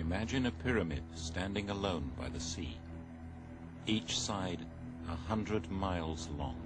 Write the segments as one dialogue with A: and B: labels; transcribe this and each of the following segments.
A: Imagine a pyramid standing alone by the sea, each side 100 miles long.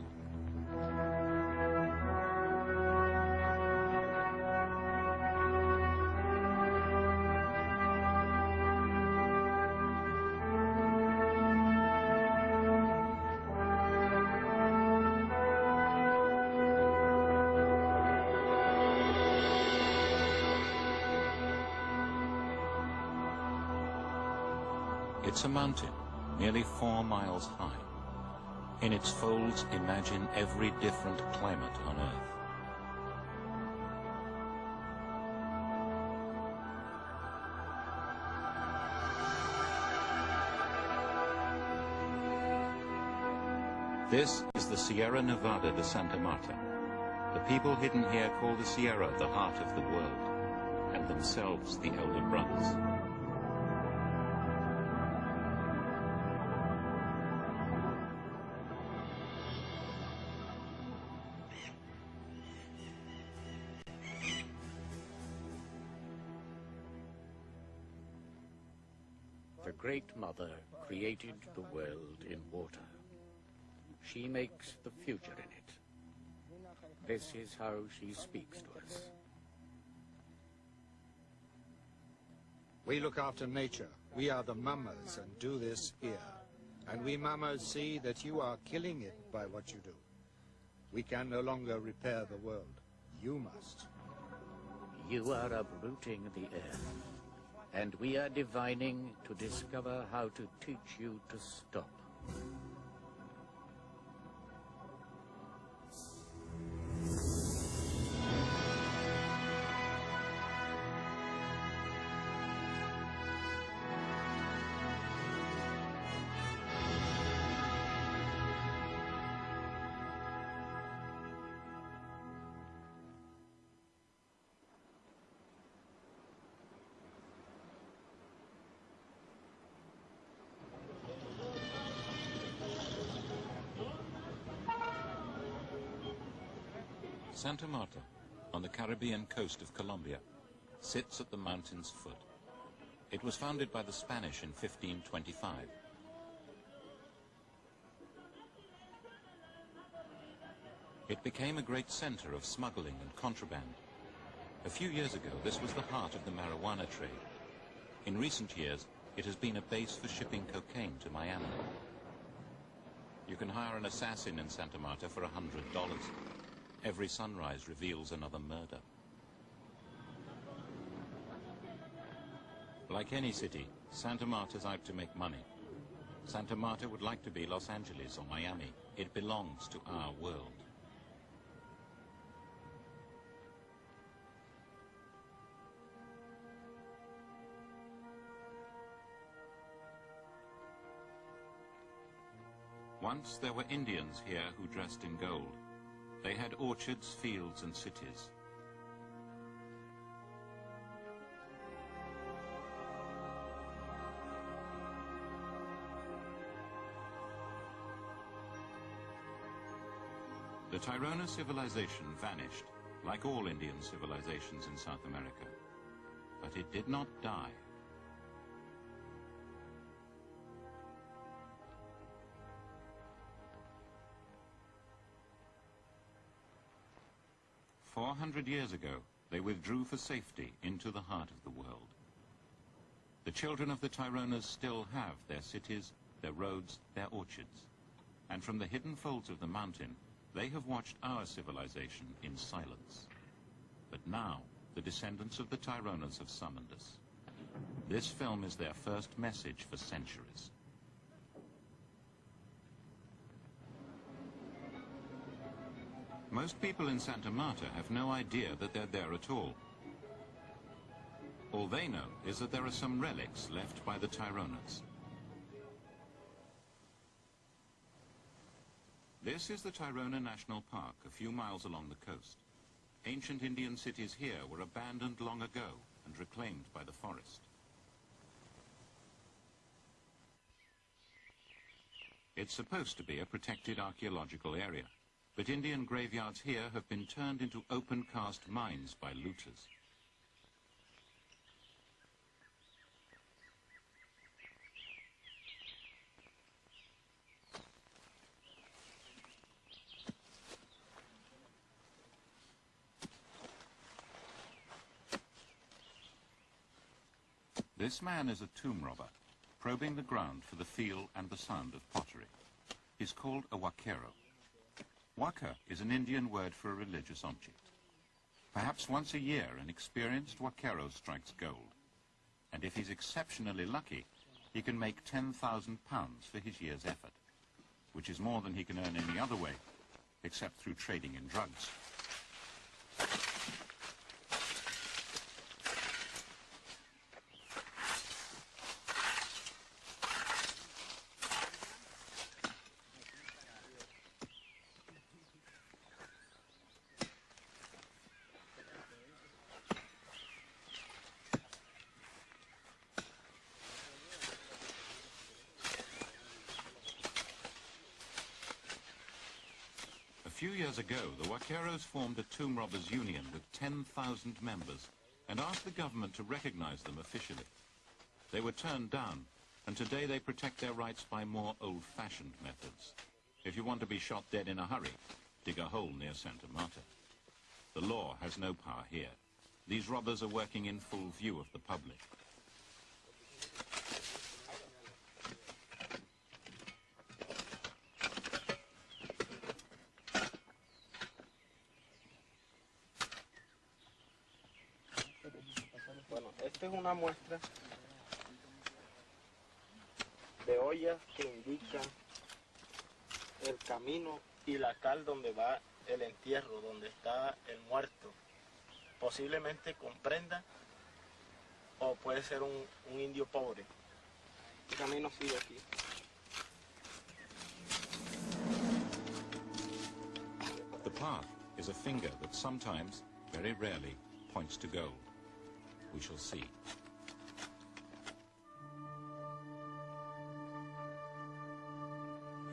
A: It's a mountain, nearly 4 miles high. In its folds, imagine every different climate on Earth. This is the Sierra Nevada de Santa Marta. The people hidden here call the Sierra the heart of the world, and themselves the elder brothers.
B: The Great Mother created the world in water. She makes the future in it. This is how she speaks to us.
C: We look after nature. We are the mamas and do this here. And we mamas see that you are killing it by what you do. We can no longer repair the world. You must.
B: You are uprooting the earth. And we are divining to discover how to teach you to stop.
A: Santa Marta, on the Caribbean coast of Colombia, sits at the mountain's foot. It was founded by the Spanish in 1525. It became a great center of smuggling and contraband. A few years ago, this was the heart of the marijuana trade. In recent years, it has been a base for shipping cocaine to Miami. You can hire an assassin in Santa Marta for $100. Every sunrise reveals another murder. Like any city, Santa Marta's out to make money. Santa Marta would like to be Los Angeles or Miami. It belongs to our world. Once there were Indians here who dressed in gold. They had orchards, fields, and cities. The Tairona civilization vanished, like all Indian civilizations in South America. But it did not die. "400 years ago, they withdrew for safety into the heart of the world. The children of the Taironas still have their cities, their roads, their orchards. And from the hidden folds of the mountain, they have watched our civilization in silence. But now, the descendants of the Taironas have summoned us. This film is their first message for centuries. Most people in Santa Marta have no idea that they're there at all. All they know is that there are some relics left by the Taironas. This is the Tairona National Park, a few miles along the coast. Ancient Indian cities here were abandoned long ago and reclaimed by the forest. It's supposed to be a protected archaeological area, but Indian graveyards here have been turned into open-cast mines by looters. This man is a tomb robber, probing the ground for the feel and the sound of pottery. He's called a huaquero. Huaca is an Indian word for a religious object. Perhaps once a year, an experienced huaquero strikes gold. And if he's exceptionally lucky, he can make £10,000 for his year's effort, which is more than he can earn any other way, except through trading in drugs. A few years ago, the huaqueros formed a tomb robbers union with 10,000 members and asked the government to recognize them officially. They were turned down, and today they protect their rights by more old-fashioned methods. If you want to be shot dead in a hurry, dig a hole near Santa Marta. The law has no power here. These robbers are working in full view of the public.
D: Esta es una muestra de ollas que indican el camino y la cal donde va el entierro, donde está el muerto. Posiblemente con prenda o puede ser un indio pobre. El camino sigue aquí.
A: The path is a finger that sometimes, very rarely, points to gold. We shall see.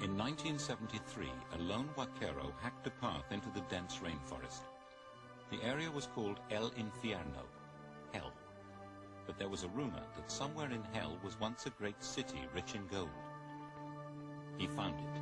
A: In 1973, a lone huaquero hacked a path into the dense rainforest. The area was called El Infierno, Hell. But there was a rumor that somewhere in Hell was once a great city rich in gold. He found it.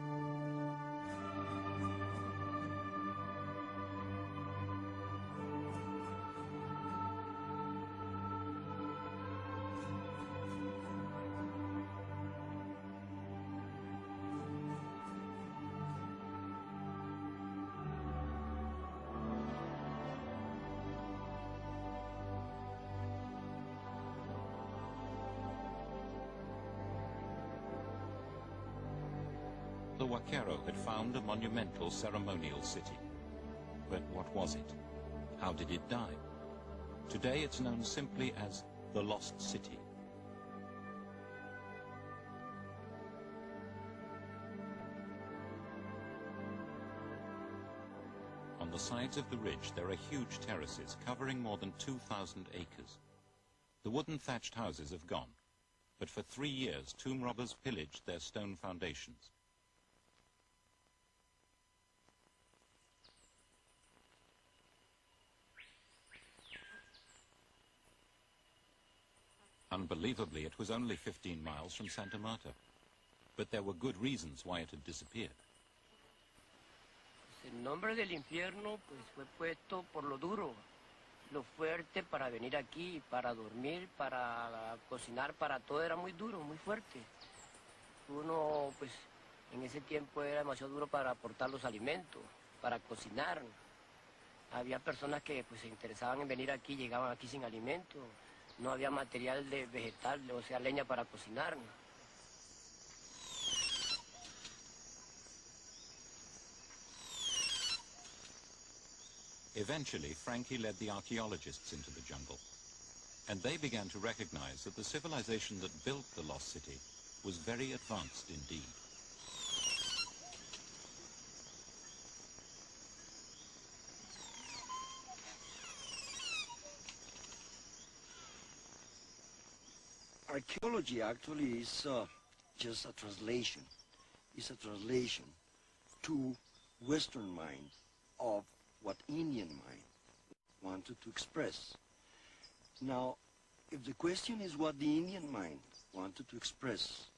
A: The huaquero had found a monumental ceremonial city. But what was it? How did it die? Today it's known simply as the Lost City. On the sides of the ridge there are huge terraces covering more than 2,000 acres. The wooden thatched houses have gone, but for 3 years tomb robbers pillaged their stone foundations. Unbelievably, it was only 15 miles from Santa Marta. But there were good reasons why it had disappeared.
E: El nombre del infierno pues fue puesto por lo duro, lo fuerte para venir aquí, para dormir, para cocinar, para todo era muy duro, muy fuerte. Uno pues en ese tiempo era demasiado duro para aportar los alimentos, para cocinar. Había personas que pues se interesaban en venir aquí, llegaban aquí sin alimento. No había material de vegetal, o sea, leña para cocinar.
A: Eventually, Frankie led the archaeologists into the jungle, and they began to recognize that the civilization that built the lost city was very advanced indeed.
F: Archaeology actually is just a translation. It's a translation to Western mind of what Indian mind wanted to express. Now, if the question is what the Indian mind wanted to express,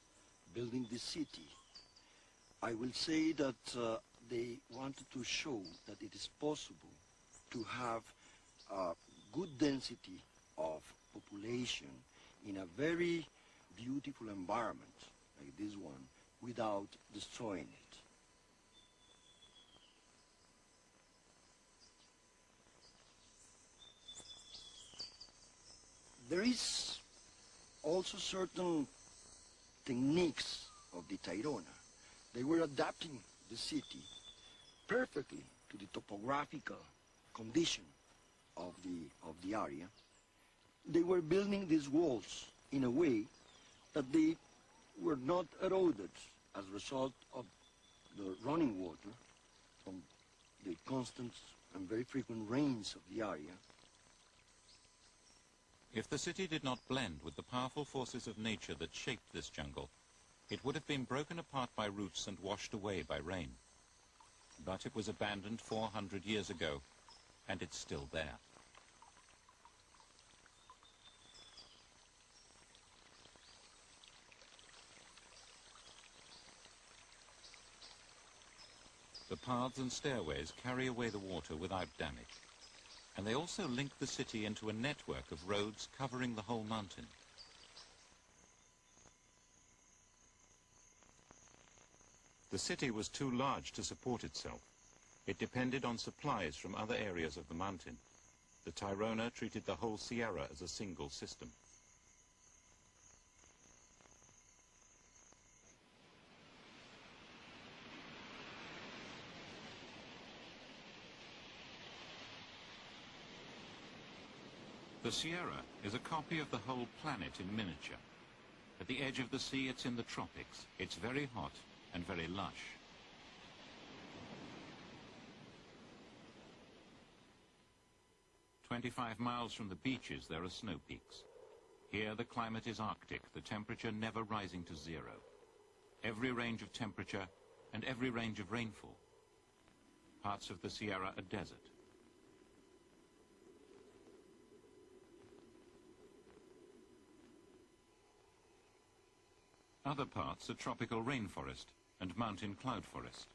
F: building this city, I will say that they wanted to show that it is possible to have a good density of population in a very beautiful environment like this one without destroying it. There is also certain techniques of the Tayrona. They were adapting the city perfectly to the topographical condition of the area. They were building these walls in a way that they were not eroded as a result of the running water from the constant and very frequent rains of the area.
A: If the city did not blend with the powerful forces of nature that shaped this jungle, it would have been broken apart by roots and washed away by rain. But it was abandoned 400 years ago, and it's still there. The paths and stairways carry away the water without damage, and they also link the city into a network of roads covering the whole mountain. The city was too large to support itself. It depended on supplies from other areas of the mountain. The Tayrona treated the whole Sierra as a single system. The Sierra is a copy of the whole planet in miniature. At the edge of the sea, it's in the tropics. It's very hot and very lush. "25 miles from the beaches, there are snow peaks. Here, the climate is Arctic, the temperature never rising to zero. Every range of temperature and every range of rainfall. Parts of the Sierra are desert. Other parts are tropical rainforest and mountain cloud forest.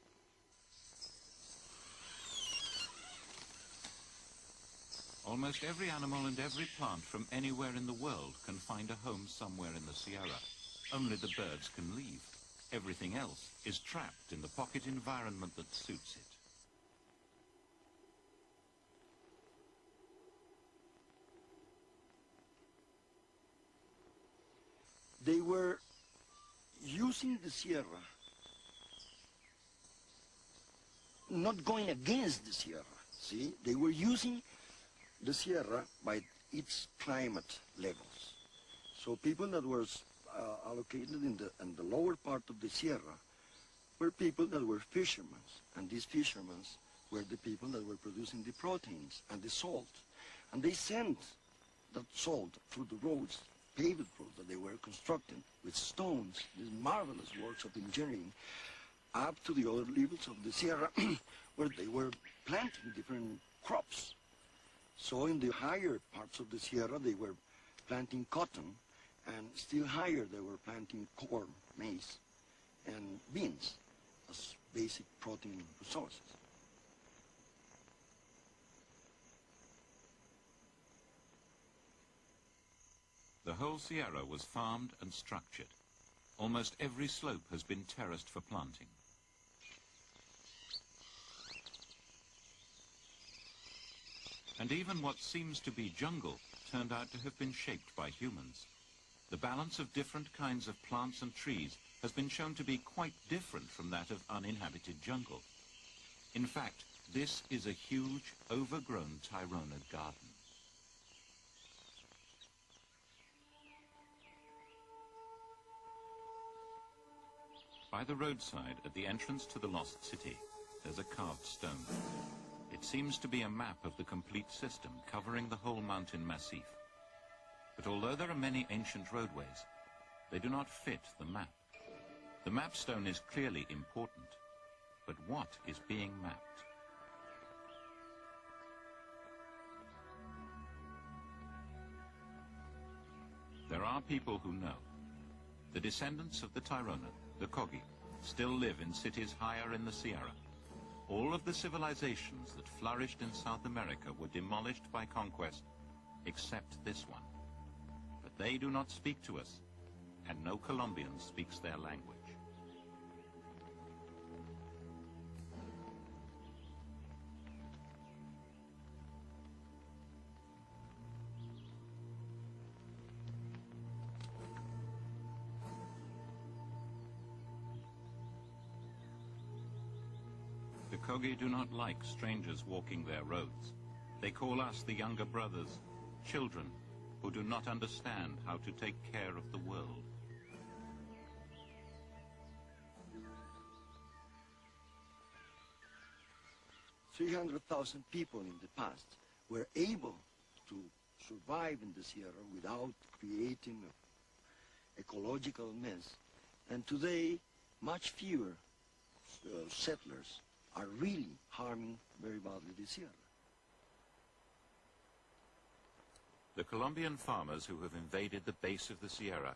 A: Almost every animal and every plant from anywhere in the world can find a home somewhere in the Sierra. Only the birds can leave. Everything else is trapped in the pocket environment that suits it.
F: They were using the Sierra, not going against the Sierra, see? They were using the Sierra by its climate levels. So people that were allocated in the lower part of the Sierra were people that were fishermen, and these fishermen were the people that were producing the proteins and the salt. And they sent that salt through the roads, paved roads that they were constructing with stones, these marvelous works of engineering, up to the other levels of the Sierra where they were planting different crops. So in the higher parts of the Sierra they were planting cotton, and still higher they were planting corn, maize, and beans as basic protein resources.
A: The whole Sierra was farmed and structured. Almost every slope has been terraced for planting. And even what seems to be jungle turned out to have been shaped by humans. The balance of different kinds of plants and trees has been shown to be quite different from that of uninhabited jungle. In fact, this is a huge, overgrown Tayrona garden. By the roadside, at the entrance to the lost city, there's a carved stone. It seems to be a map of the complete system, covering the whole mountain massif. But although there are many ancient roadways, they do not fit the map. The map stone is clearly important, but what is being mapped? There are people who know. The descendants of the Tayrona, the Kogi, still live in cities higher in the Sierra. All of the civilizations that flourished in South America were demolished by conquest, except this one. But They do not speak to us, and no Colombian speaks their language. The Kogi do not like strangers walking their roads. They call us, the younger brothers, children who do not understand how to take care of the world.
F: "300,000 people in the past were able to survive in the Sierra without creating an ecological mess. And today, much fewer settlers are really harming very badly the Sierra."
A: The Colombian farmers who have invaded the base of the Sierra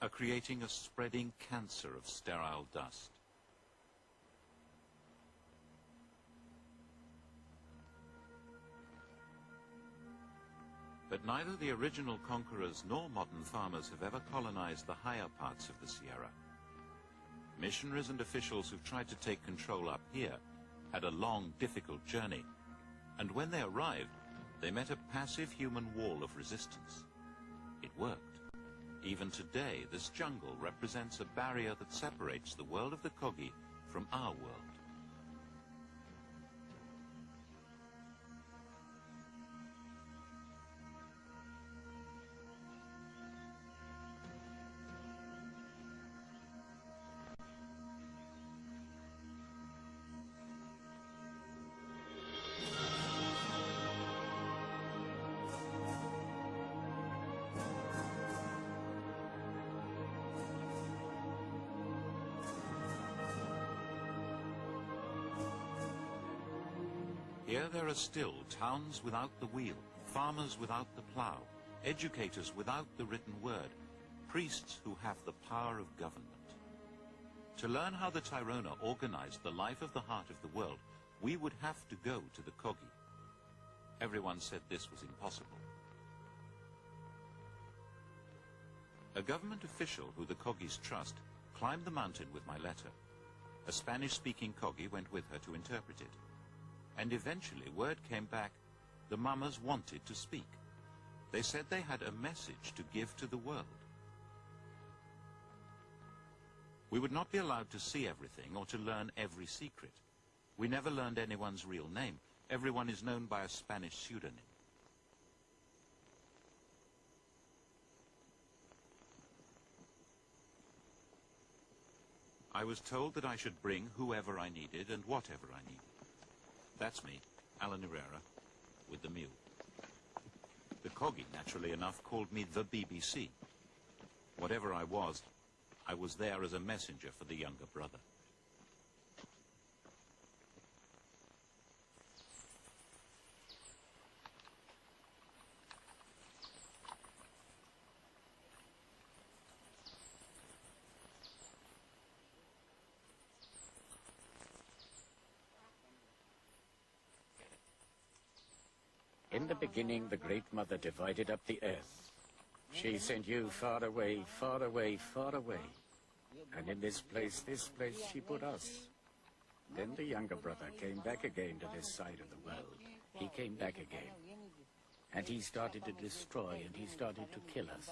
A: are creating a spreading cancer of sterile dust. But neither the original conquerors nor modern farmers have ever colonized the higher parts of the Sierra. Missionaries and officials who've tried to take control up here had a long, difficult journey, and when they arrived, they met a passive human wall of resistance. It worked. Even today, this jungle represents a barrier that separates the world of the Kogi from our world. Here there are still towns without the wheel, farmers without the plough, educators without the written word, priests who have the power of government. To learn how the Tairona organized the life of the heart of the world, we would have to go to the Kogi. Everyone said this was impossible. A government official who the Kogis trust climbed the mountain with my letter. A Spanish-speaking Kogi went with her to interpret it. And eventually word came back, the mamas wanted to speak. They said they had a message to give to the world. We would not be allowed to see everything or to learn every secret. We never learned anyone's real name. Everyone is known by a Spanish pseudonym. I was told that I should bring whoever I needed and whatever I needed. That's me, Alan Herrera, with the mule. The Kogi, naturally enough, called me the BBC. Whatever I was there as a messenger for the younger brother.
B: In the beginning, the Great Mother divided up the earth. She sent you far away, far away, far away. And in this place, she put us. Then the younger brother came back again to this side of the world. He came back again. And he started to destroy, and he started to kill us.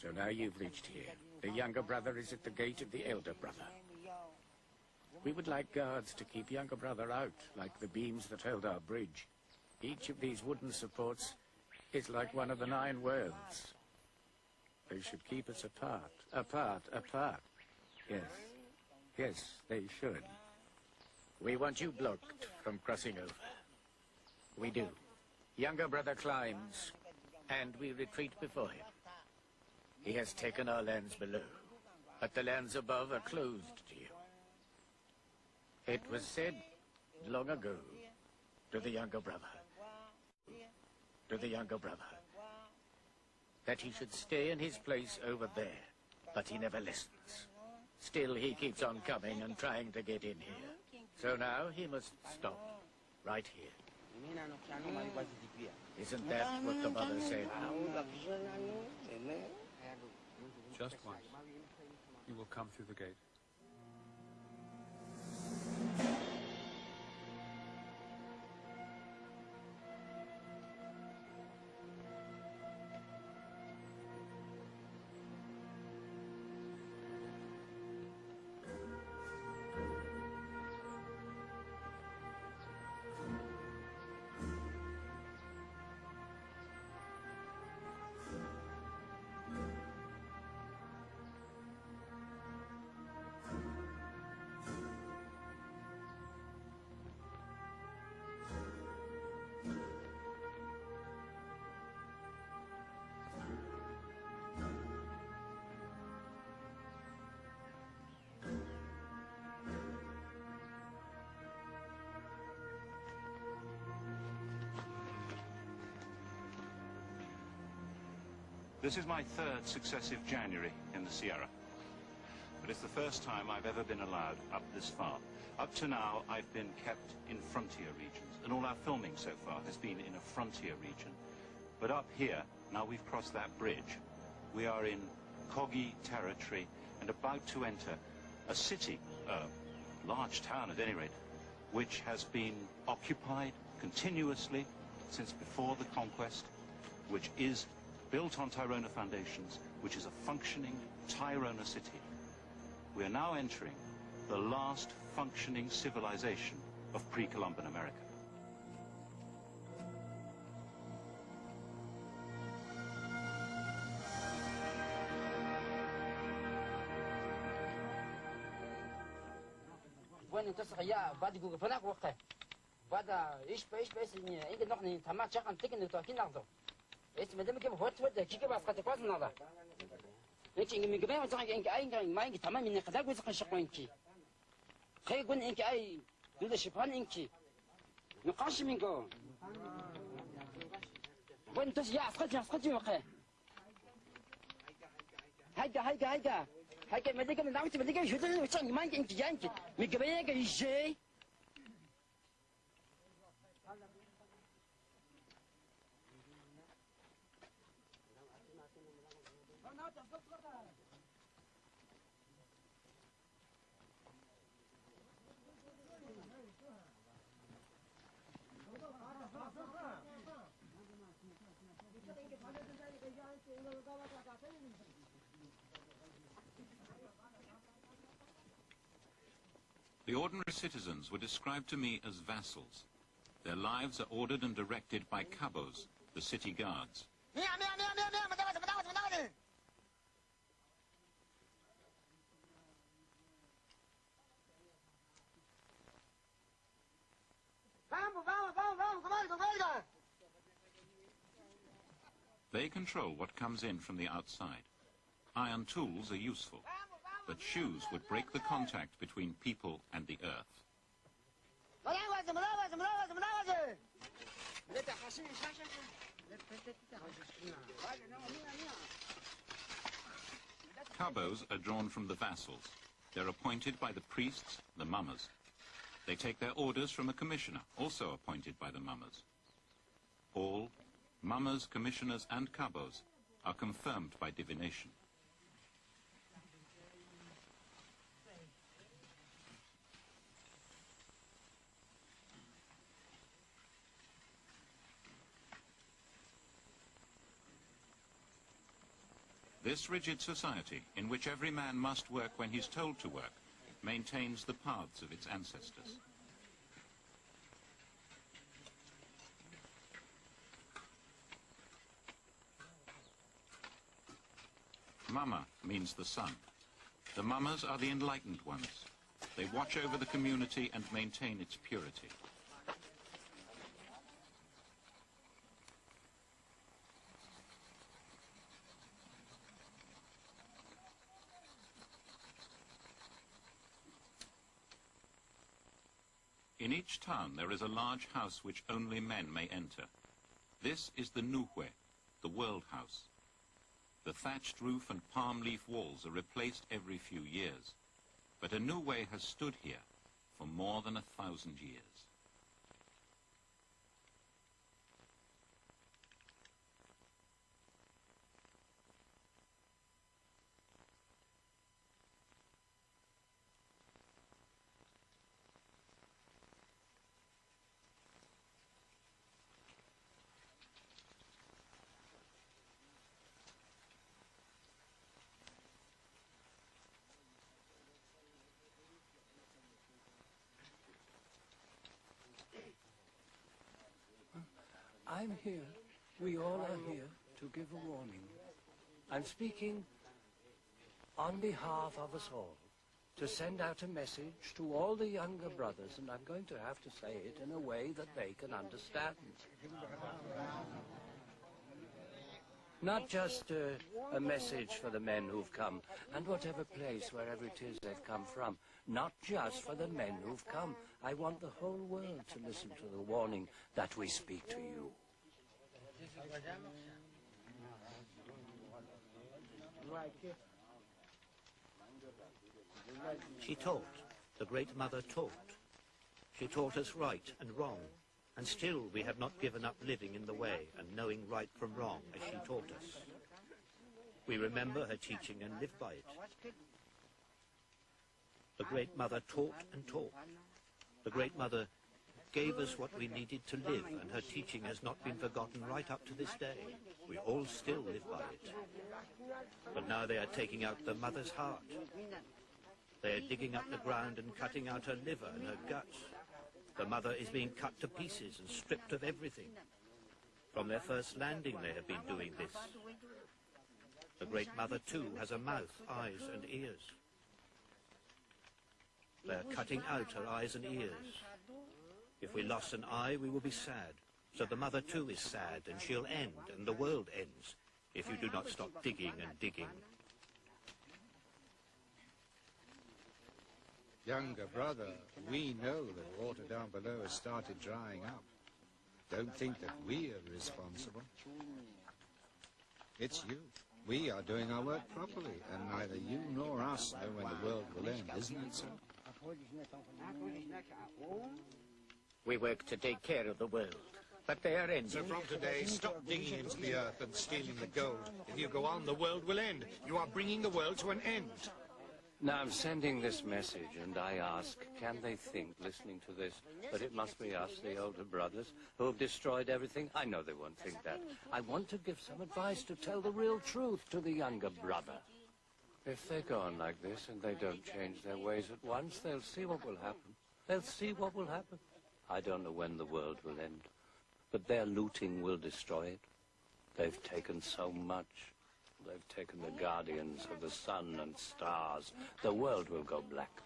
B: So now you've reached here. The younger brother is at the gate of the elder brother. We would like guards to keep younger brother out, like the beams that held our bridge. Each of these wooden supports is like one of the 9 worlds. They should keep us apart, apart, apart. Yes, they should. We want you blocked from crossing over. We do. Younger brother climbs, and we retreat before him. He has taken our lands below, but the lands above are closed to you. It was said long ago to the younger brother, that he should stay in his place over there, but he never listens. Still, he keeps on coming and trying to get in here. So now he must stop, right here. Isn't that what the mother said?
G: Just once. You will come through the gate.
A: This is my third successive January in the Sierra, but it's the first time I've ever been allowed up this far. Up to now, I've been kept in frontier regions, and all our filming so far has been in a frontier region. But up here, now we've crossed that bridge, we are in Kogi territory and about to enter a city, a large town at any rate, which has been occupied continuously since before the conquest, which is built on Tairona foundations, which is a functioning Tairona city. We are now entering the last functioning civilization of pre-Columban America.
H: It's madam give what the kick about the question of that. Making me give I mind Tamam in the Kadak with Kashapanki. Kagun ink I do the Shipan inky. No Kashimingo. When does Yafka you okay? Higa. I get medical and out to medical, you don't know mind into Yankee. Make a Jay.
A: The ordinary citizens were described to me as vassals. Their lives are ordered and directed by cabos, the city guards. They control what comes in from the outside. Iron tools are useful, but shoes would break the contact between people and the earth. Cabos are drawn from the vassals. They're appointed by the priests, the mummers. They take their orders from a commissioner, also appointed by the mummers. All, mummers, commissioners and cabos, are confirmed by divination. This rigid society, in which every man must work when he's told to work, maintains the paths of its ancestors. Mama means the sun. The mummers are the enlightened ones. They watch over the community and maintain its purity. In each town there is a large house which only men may enter. This is the Nuhwe, the world house. The thatched roof and palm leaf walls are replaced every few years. But a Nuhwe has stood here for more than 1,000 years.
I: I'm here. We all are here to give a warning. I'm speaking on behalf of us all, to send out a message to all the younger brothers, and I'm going to have to say it in a way that they can understand. Not just a message for the men who've come, and whatever place, wherever it is they've come from. Not just for the men who've come. I want the whole world to listen to the warning that we speak to you.
J: She taught. The Great Mother taught. She taught us right and wrong. And still we have not given up living in the way and knowing right from wrong as she taught us. We remember her teaching and live by it. The Great Mother taught and taught. The Great Mother gave us what we needed to live, and her teaching has not been forgotten right up to this day. We all still live by it. But now they are taking out the mother's heart. They are digging up the ground and cutting out her liver and her guts. The mother is being cut to pieces and stripped of everything. From their first landing they have been doing this. The Great Mother too has a mouth, eyes and ears. They are cutting out her eyes and ears. If we lost an eye, we will be sad. So the mother too is sad, and she'll end, and the world ends, if you do not stop digging and digging.
C: Younger brother, we know that water down below has started drying up. Don't think that we are responsible. It's you. We are doing our work properly, and neither you nor us know when the world will end, isn't it so?
B: We work to take care of the world, but they are ending.
C: So from today, stop digging into the earth and stealing the gold. If you go on, the world will end. You are bringing the world to an end.
I: Now I'm sending this message, and I ask, can they think, listening to this, that it must be us, the older brothers, who have destroyed everything? I know they won't think that. I want to give some advice to tell the real truth to the younger brother. If they go on like this and they don't change their ways at once, they'll see what will happen. They'll see what will happen. I don't know when the world will end, but their looting will destroy it. They've taken so much. They've taken the guardians of the sun and stars. The world will go black.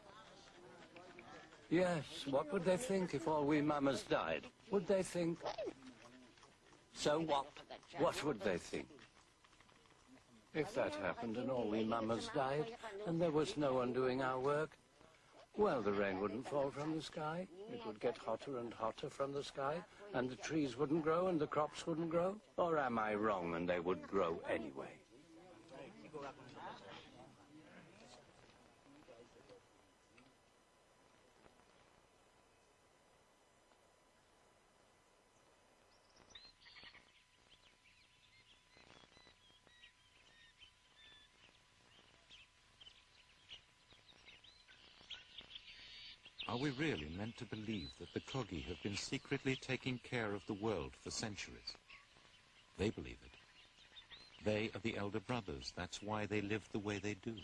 I: Yes, what would they think if all we mamas died? Would they think? So what? What would they think? If that happened and all we mamas died, and there was no one doing our work, well, the rain wouldn't fall from the sky. It would get hotter and hotter from the sky, and the trees wouldn't grow and the crops wouldn't grow. Or am I wrong and they would grow anyway?
A: Are we really meant to believe that the Kogi have been secretly taking care of the world for centuries? They believe it. They are the elder brothers. That's why they live the way they do.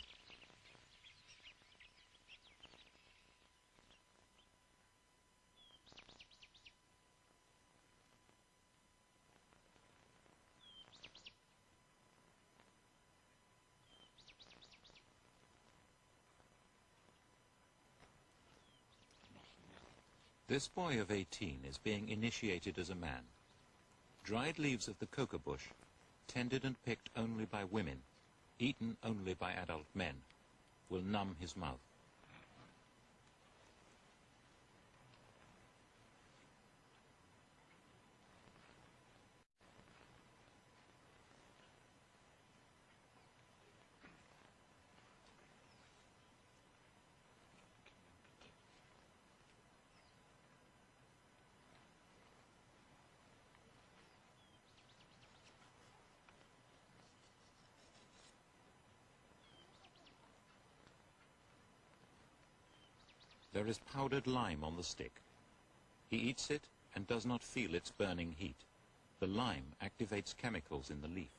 A: This boy of 18 is being initiated as a man. Dried leaves of the coca bush, tended and picked only by women, eaten only by adult men, will numb his mouth. There is powdered lime on the stick. He eats it and does not feel its burning heat. The lime activates chemicals in the leaf.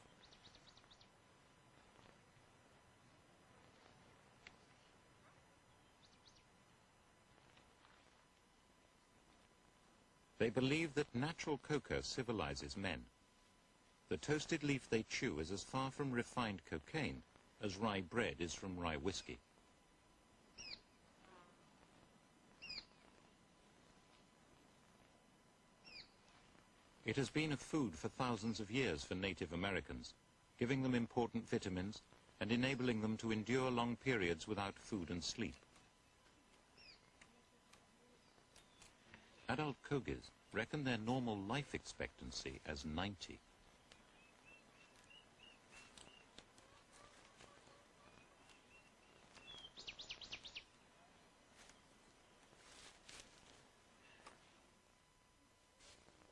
A: They believe that natural coca civilizes men. The toasted leaf they chew is as far from refined cocaine as rye bread is from rye whiskey. It has been a food for thousands of years for Native Americans, giving them important vitamins and enabling them to endure long periods without food and sleep. Adult Kogis reckon their normal life expectancy as 90.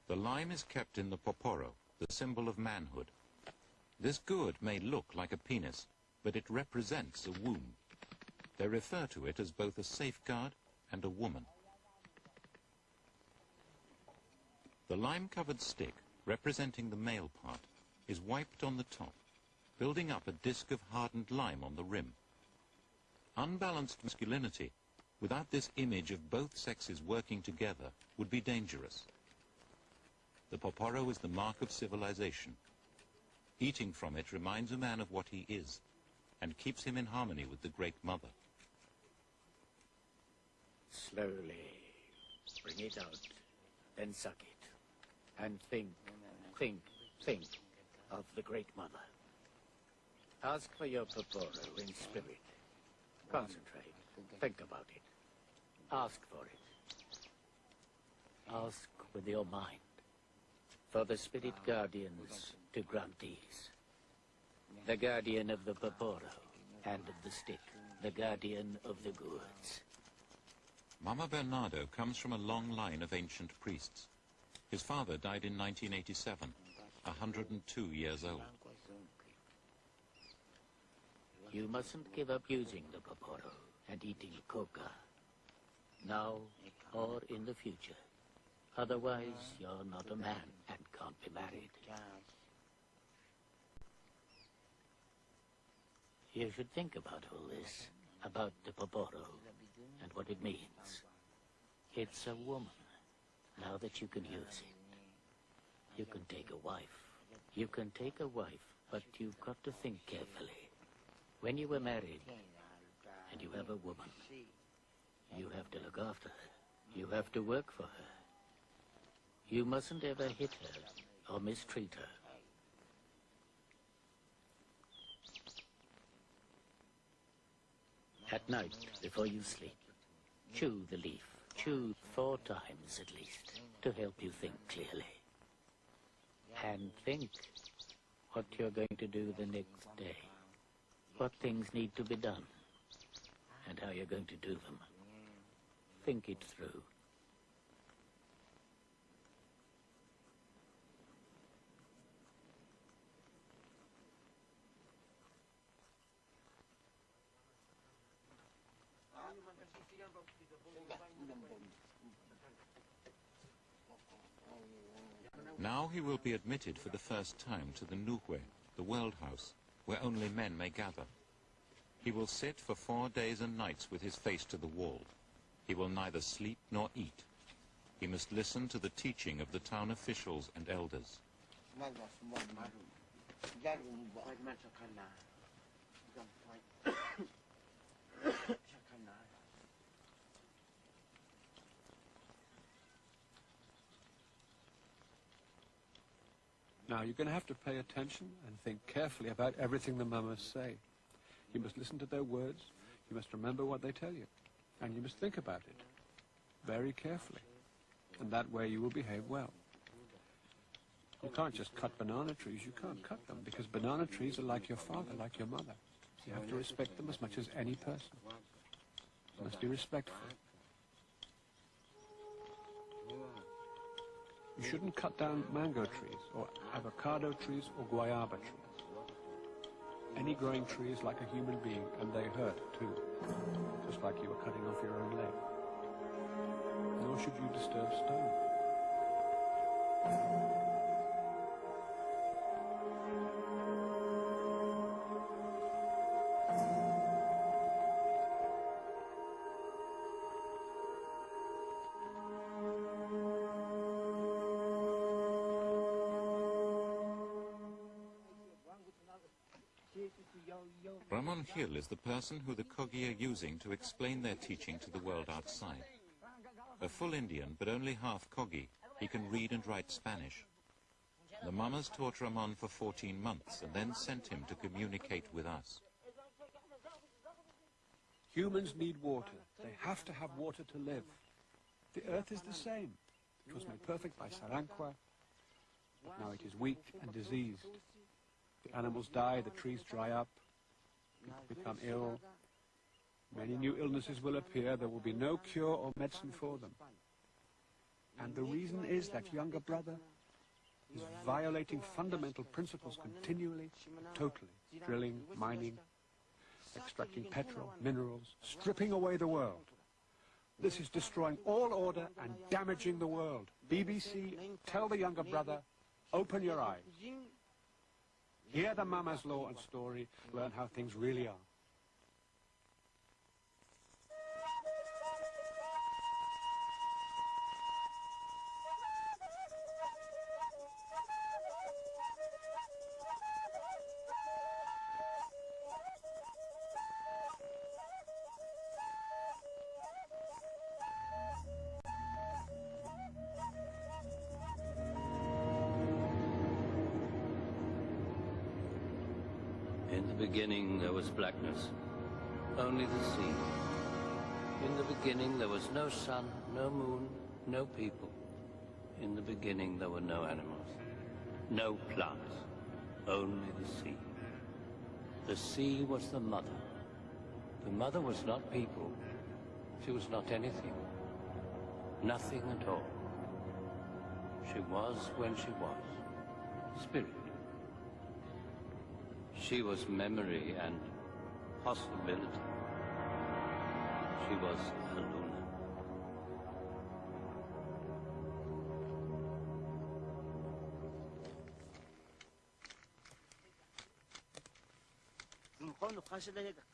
A: The lime is kept in the poporo, the symbol of manhood. This gourd may look like a penis, but it represents a womb. They refer to it as both a safeguard and a woman. The lime-covered stick, representing the male part, is wiped on the top, building up a disc of hardened lime on the rim. Unbalanced masculinity, without this image of both sexes working together, would be dangerous. The poporo is the mark of civilization. Eating from it reminds a man of what he is, and keeps him in harmony with the Great Mother.
B: Slowly bring it out, then suck it, and think of the Great Mother. Ask for your poporo in spirit. Concentrate, think about it. Ask for it. Ask with your mind. For the spirit guardians to grant these. The guardian of the poporo and of the stick. The guardian of the gourds.
A: Mama Bernardo comes from a long line of ancient priests. His father died in 1987, 102 years old.
B: You mustn't give up using the poporo and eating coca, now or in the future. Otherwise, you're not a man and can't be married. You should think about all this, about the poporo and what it means. It's a woman, now that you can use it. You can take a wife. You can take a wife, but you've got to think carefully. When you were married, and you have a woman, you have to look after her. You have to work for her. You mustn't ever hit her or mistreat her. At night, before you sleep, chew the leaf. Chew 4 times at least, to help you think clearly. And think what you're going to do the next day. What things need to be done, and how you're going to do them. Think it through.
A: Now he will be admitted for the first time to the Nuhwe, the world house, where only men may gather. He will sit for 4 days and nights with his face to the wall. He will neither sleep nor eat. He must listen to the teaching of the town officials and elders.
G: Now, you're going to have to pay attention and think carefully about everything the mamas say. You must listen to their words, you must remember what they tell you, and you must think about it very carefully. And that way you will behave well. You can't just cut banana trees. You can't cut them, because banana trees are like your father, like your mother. You have to respect them as much as any person. You must be respectful. You shouldn't cut down mango trees, or avocado trees, or guayaba trees. Any growing tree is like a human being, and they hurt too, just like you were cutting off your own leg. Nor should you disturb stone.
A: Ramon Gil is the person who the Kogi are using to explain their teaching to the world outside. A full Indian, but only half Kogi, he can read and write Spanish. The Mamas taught Ramon for 14 months and then sent him to communicate with us.
G: Humans need water. They have to have water to live. The earth is the same. It was made perfect by Saranqua, but now it is weak and diseased. The animals die, the trees dry up, people become ill. Many new illnesses will appear. There will be no cure or medicine for them. And the reason is that younger brother is violating fundamental principles continually, totally. Drilling, mining, extracting petrol, minerals, stripping away the world. This is destroying all order and damaging the world. BBC, tell the younger brother, open your eyes. Hear the Mama's law and story, learn how things really are.
I: In the beginning there was blackness, only the sea. In the beginning there was no sun, no moon, no people. In the beginning there were no animals, no plants, only the sea. The sea was the mother. The mother was not people. She was not anything. Nothing at all. She was when she was. Spirit. She was memory and possibility. She was a Luna.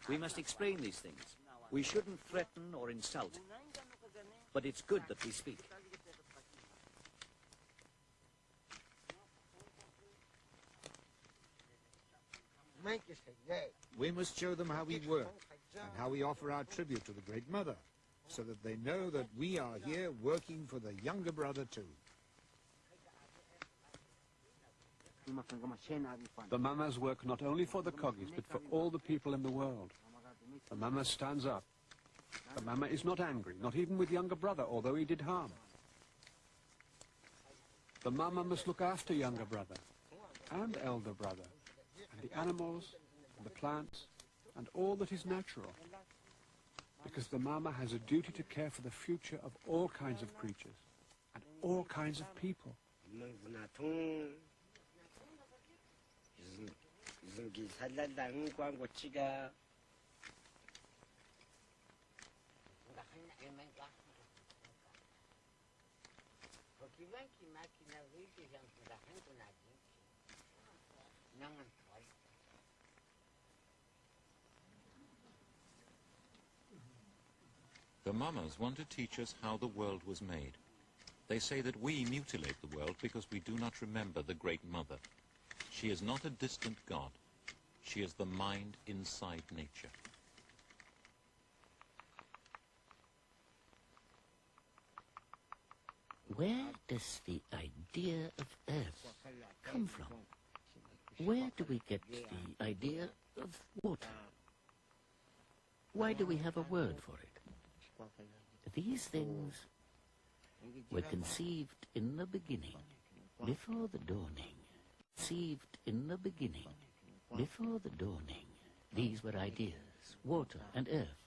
J: We must explain these things. We shouldn't threaten or insult. But it's good that we speak.
C: We must show them how we work and how we offer our tribute to the Great Mother, so that they know that we are here working for the younger brother too.
G: The Mamas work not only for the Kogis, but for all the people in the world. The Mama stands up. The Mama is not angry, not even with younger brother, although he did harm. The Mama must look after younger brother and elder brother, and the animals, and the plants, and all that is natural. Because the Mama has a duty to care for the future of all kinds of creatures, and all kinds of people.
A: The Mamas want to teach us how the world was made. They say that we mutilate the world because we do not remember the Great Mother. She is not a distant god. She is the mind inside nature.
B: Where does the idea of Earth come from? Where do we get the idea of water? Why do we have a word for it? These things were conceived in the beginning, before the dawning. Conceived in the beginning, before the dawning. These were ideas, water and earth.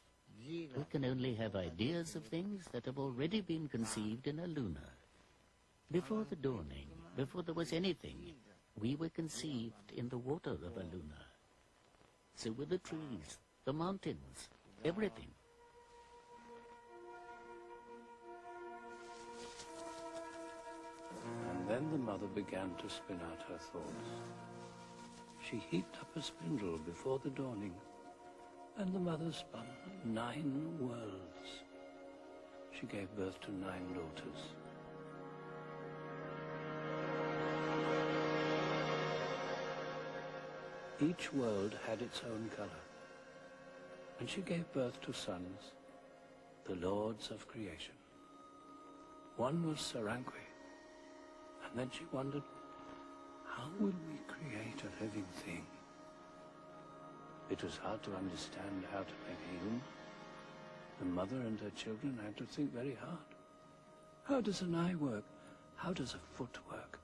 B: We can only have ideas of things that have already been conceived in a Luna. Before the dawning, before there was anything, we were conceived in the water of a Luna. So were the trees, the mountains, everything.
I: And then the mother began to spin out her thoughts. She heaped up a spindle before the dawning, and the mother spun 9 worlds. She gave birth to 9 daughters. Each world had its own color. and she gave birth to sons, the lords of creation. One was Saranque, and then she wondered, how will we create a living thing? It was hard to understand how to make a human. The mother and her children had to think very hard. How does an eye work? How does a foot work?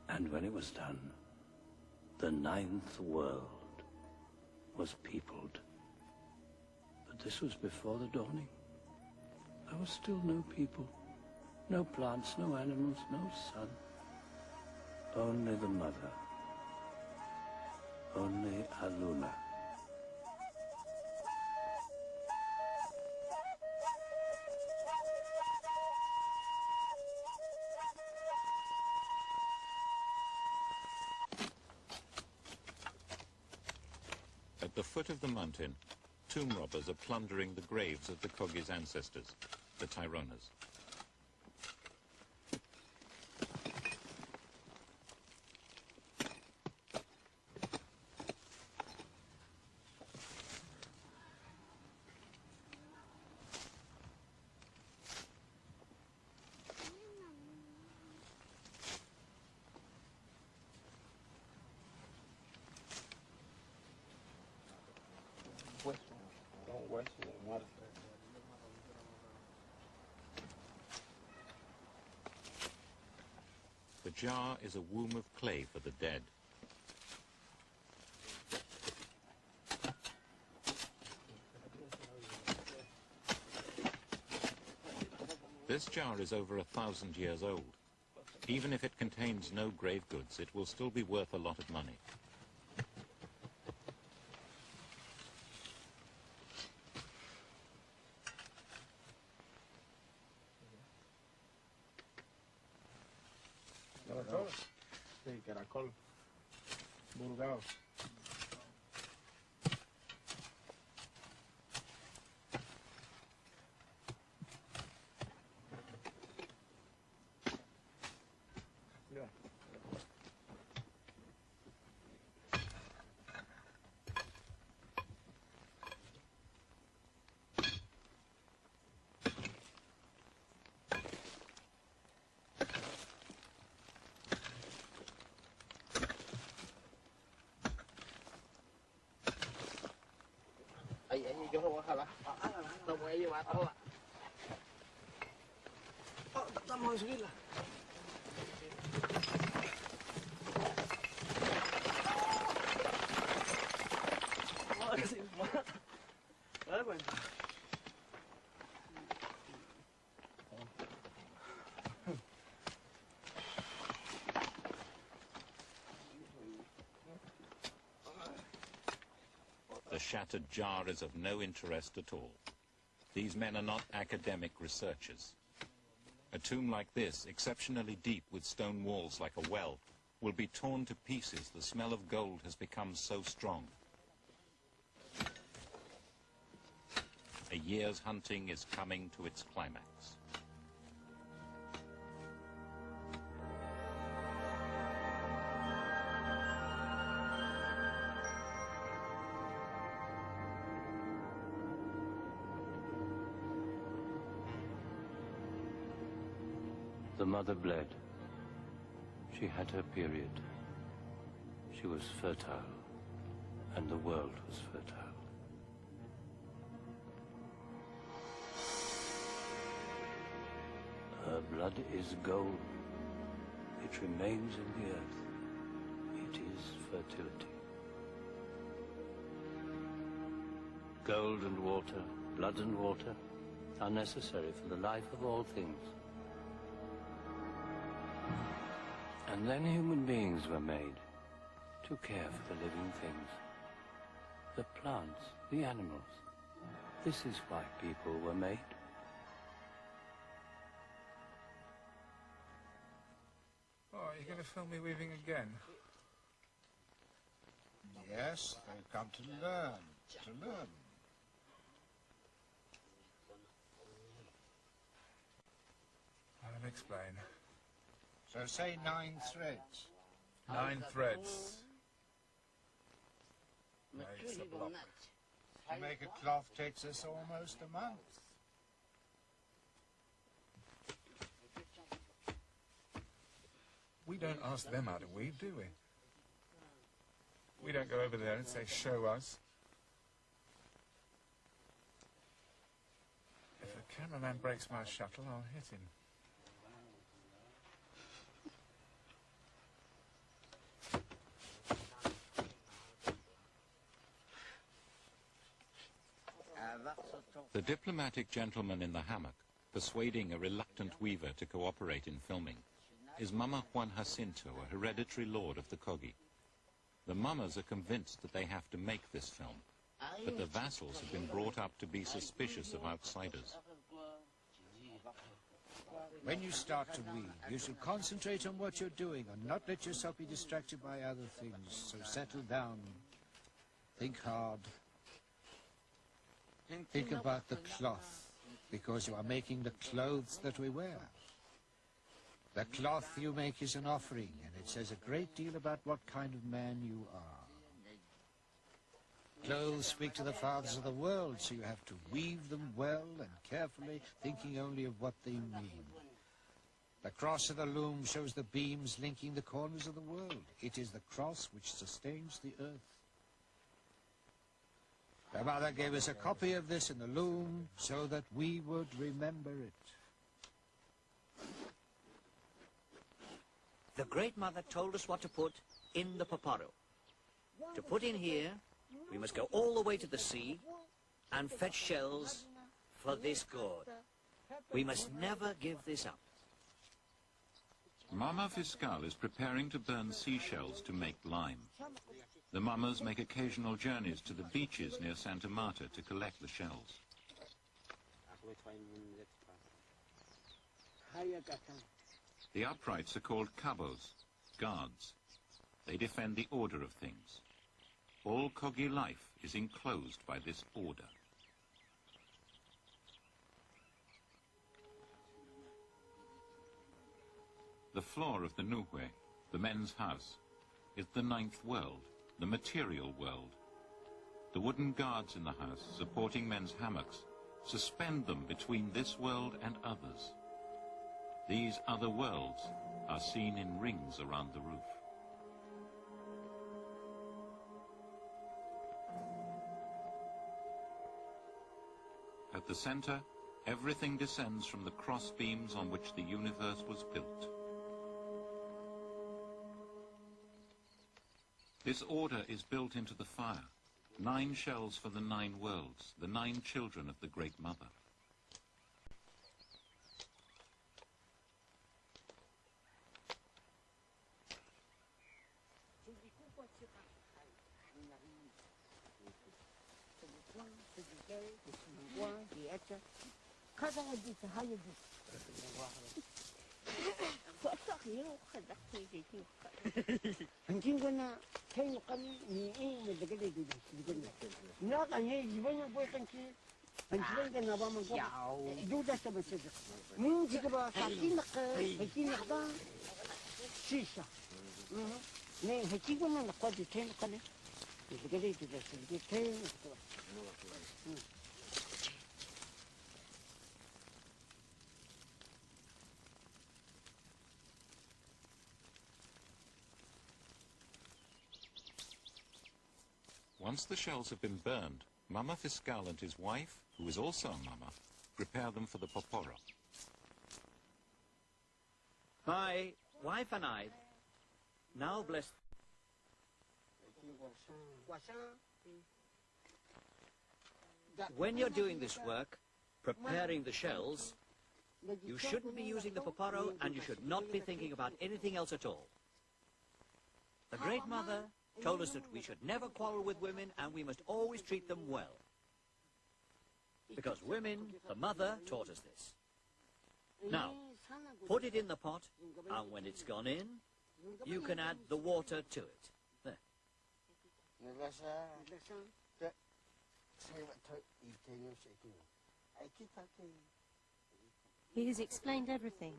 I: And when it was done, the ninth world was peopled. But this was before the dawning. There was still no people, no plants, no animals, no sun. Only the mother. Only Aluna.
A: At the foot of the mountain, tomb robbers are plundering the graves of the Kogi's ancestors, the Tyronas. The jar is a womb of clay for the dead. This jar is over 1,000 years old. Even if it contains no grave goods, it will still be worth a lot of money.
D: Sí, caracol, burgao. Yo lo voy a jalar. Lo voy a llevar toda. Vamos a subirla. Ahora sí, Marta. ¿Te das cuenta?
A: The shattered jar is of no interest at all. These men are not academic researchers. A tomb like this, exceptionally deep with stone walls like a well, will be torn to pieces. The smell of gold has become so strong. A year's hunting is coming to its climax.
I: The mother bled. She had her period. She was fertile, and the world was fertile. Her blood is gold. It remains in the earth. It is fertility. Gold and water, blood and water, are necessary for the life of all things. And then human beings were made to care for the living things. The plants, the animals. This is why people were made.
K: Oh, are you going to film me weaving again?
C: Yes, they've come to learn,
K: I'll explain.
C: So say 9 threads.
K: 9 threads. Makes a block.
C: To make a cloth takes us almost a month.
K: We don't ask them how to weave, do we? We don't go over there and say, show us. If the cameraman breaks my shuttle, I'll hit him.
A: The diplomatic gentleman in the hammock, persuading a reluctant weaver to cooperate in filming, is Mama Juan Jacinto, a hereditary lord of the Kogi. The mamas are convinced that they have to make this film, but the vassals have been brought up to be suspicious of outsiders.
C: When you start to weave, you should concentrate on what you're doing and not let yourself be distracted by other things. So settle down, think hard, think about the cloth, because you are making the clothes that we wear. The cloth you make is an offering, and it says a great deal about what kind of man you are. Clothes speak to the fathers of the world, so you have to weave them well and carefully, thinking only of what they mean. The cross of the loom shows the beams linking the corners of the world. It is the cross which sustains the earth. The mother gave us a copy of this in the loom so that we would remember it.
L: The Great Mother told us what to put in the paparo. To put in here, we must go all the way to the sea and fetch shells for this gourd. We must never give this up.
A: Mama Fiscal is preparing to burn seashells to make lime. The mamas make occasional journeys to the beaches near Santa Marta to collect the shells. The uprights are called cabos, guards. They defend the order of things. All Kogi life is enclosed by this order. The floor of the Nuhwe, the men's house, is the ninth world, the material world. The wooden guards in the house, supporting men's hammocks, suspend them between this world and others. These other worlds are seen in rings around the roof. At the center, everything descends from the cross beams on which the universe was built. This order is built into the fire. 9 shells for the 9 worlds, the 9 children of the Great Mother. Once the shells have been burned, Mama Fiscal and his wife, who is also a mama, prepare them for the popora.
L: My wife and I now bless. When you're doing this work, preparing the shells, you shouldn't be using the paparo and you should not be thinking about anything else at all. The Great Mother told us that we should never quarrel with women and we must always treat them well. Because women, the mother, taught us this. Now, put it in the pot, and when it's gone in, you can add the water to it. There.
M: He has explained everything.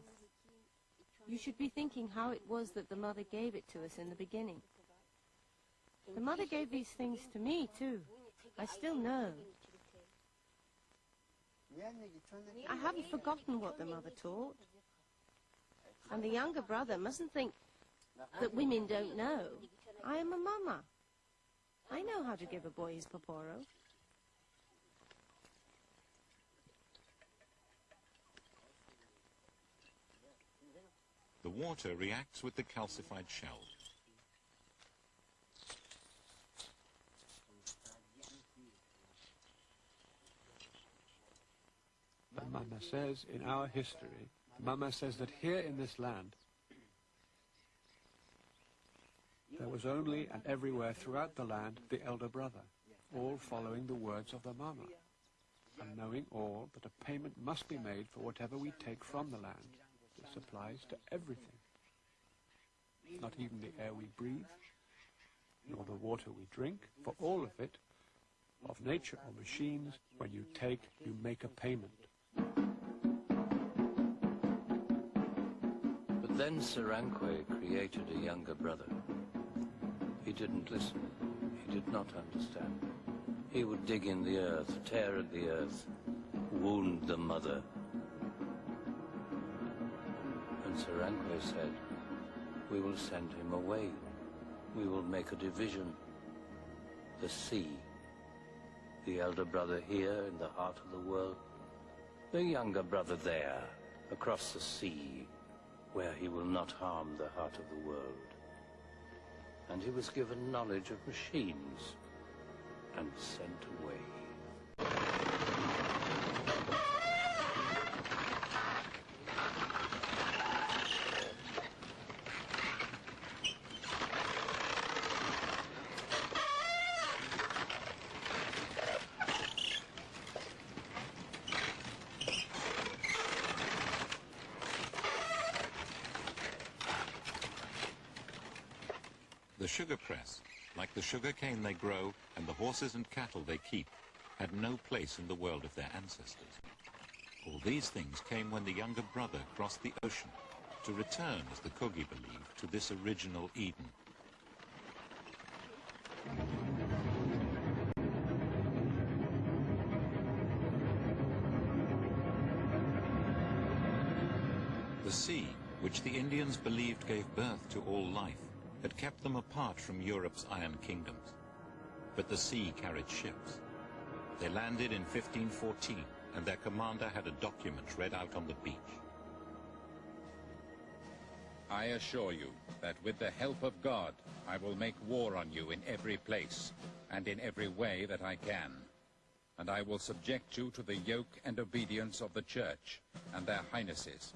M: You should be thinking how it was that the mother gave it to us in the beginning. The mother gave these things to me, too. I still know. I haven't forgotten what the mother taught. And the younger brother mustn't think that women don't know. I am a mama. I know how to give a boy his poporo.
A: The water reacts with the calcified shell.
G: Mama says in our history, Mama says that here in this land, there was only and everywhere throughout the land the elder brother, all following the words of the Mama, and knowing all that a payment must be made for whatever we take from the land. This applies to everything. Not even the air we breathe, nor the water we drink, for all of it, of nature or machines, when you take, you make a payment.
I: But then Sarankwe created a younger brother. He didn't listen. He did not understand. He would dig in the earth, tear at the earth, wound the mother. And Sarankwe said, we will send him away. We will make a division. The sea. The elder brother here in the heart of the world. The younger brother there, across the sea, where he will not harm the heart of the world. And he was given knowledge of machines and sent away.
A: The sugar press, like the sugar cane they grow and the horses and cattle they keep, had no place in the world of their ancestors. All these things came when the younger brother crossed the ocean to return, as the Kogi believed, to this original Eden. The sea, which the Indians believed gave birth to all life, had kept them apart from Europe's iron kingdoms. But the sea carried ships. They landed in 1514, and their commander had a document read out on the beach.
N: I assure you that with the help of God, I will make war on you in every place, and in every way that I can. And I will subject you to the yoke and obedience of the Church and their highnesses.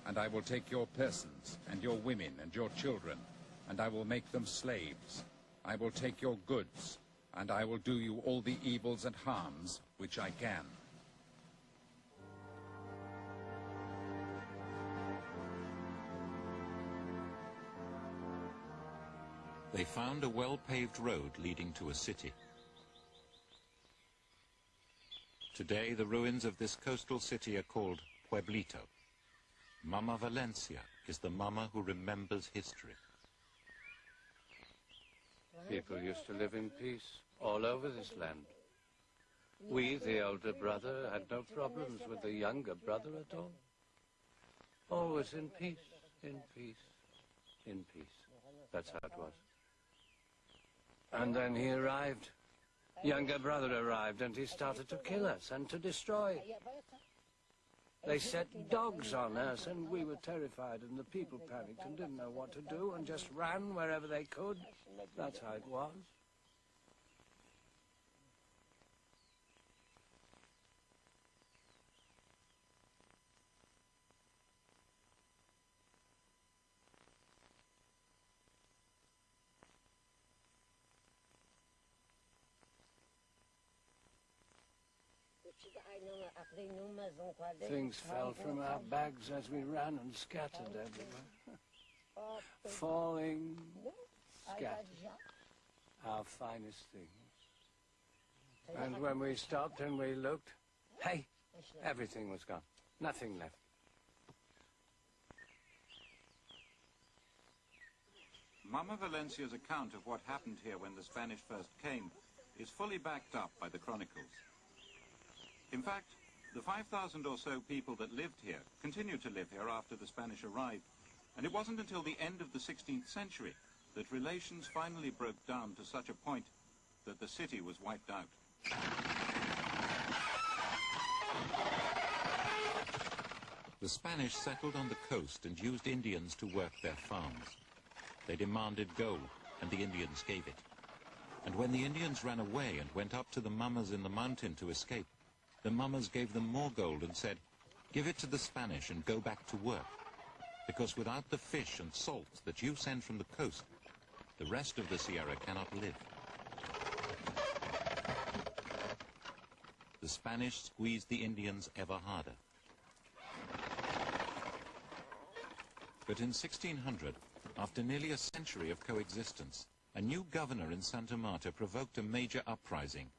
N: And I will take your persons, and your women, and your children, and I will make them slaves. I will take your goods, and I will do you all the evils and harms which I can.
A: They found a well-paved road leading to a city. Today, the ruins of this coastal city are called Pueblito. Mama Valencia is the mama who remembers history.
I: People used to live in peace all over this land. We, the elder brother, had no problems with the younger brother at all. Always in peace, in peace, in peace. That's how it was. And then he arrived. Younger brother arrived, and he started to kill us and to destroy. They set dogs on us, and we were terrified, and the people panicked and didn't know what to do and just ran wherever they could. That's how it was. Things fell from our bags as we ran and scattered everywhere. Falling, scattered. Our finest things. And when we stopped and we looked, hey, everything was gone. Nothing left.
O: Mama Valencia's account of what happened here when the Spanish first came
A: is fully backed up by the chronicles. In fact, the 5,000 or so people that lived here continued to live here after the Spanish arrived, and it wasn't until the end of the 16th century that relations finally broke down to such a point that the city was wiped out. The Spanish settled on the coast and used Indians to work their farms. They demanded gold, and the Indians gave it. And when the Indians ran away and went up to the mummers in the mountain to escape, the mummers gave them more gold and said, "Give it to the Spanish and go back to work, because without the fish and salt that you send from the coast, the rest of the Sierra cannot live." The Spanish squeezed the Indians ever harder. But in 1600, after nearly a century of coexistence, a new governor in Santa Marta provoked a major uprising.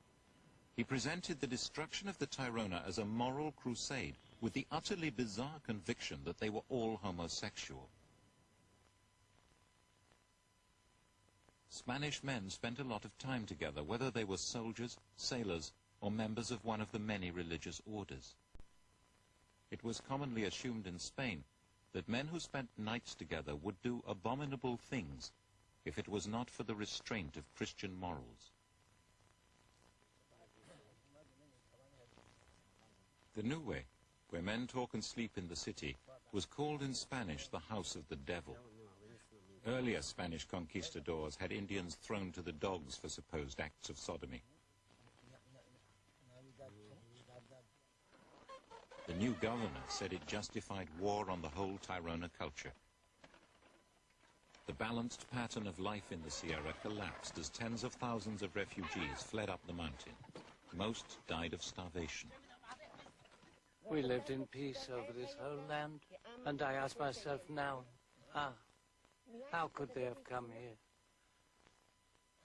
A: He presented the destruction of the Tairona as a moral crusade, with the utterly bizarre conviction that they were all homosexual. Spanish men spent a lot of time together, whether they were soldiers, sailors, or members of one of the many religious orders. It was commonly assumed in Spain that men who spent nights together would do abominable things if it was not for the restraint of Christian morals. The Nue, where men talk and sleep in the city, was called in Spanish the House of the Devil. Earlier Spanish conquistadors had Indians thrown to the dogs for supposed acts of sodomy. The new governor said it justified war on the whole Tairona culture. The balanced pattern of life in the Sierra collapsed as tens of thousands of refugees fled up the mountain. Most died of starvation.
I: We lived in peace over this whole land, and I ask myself now, how could they have come here?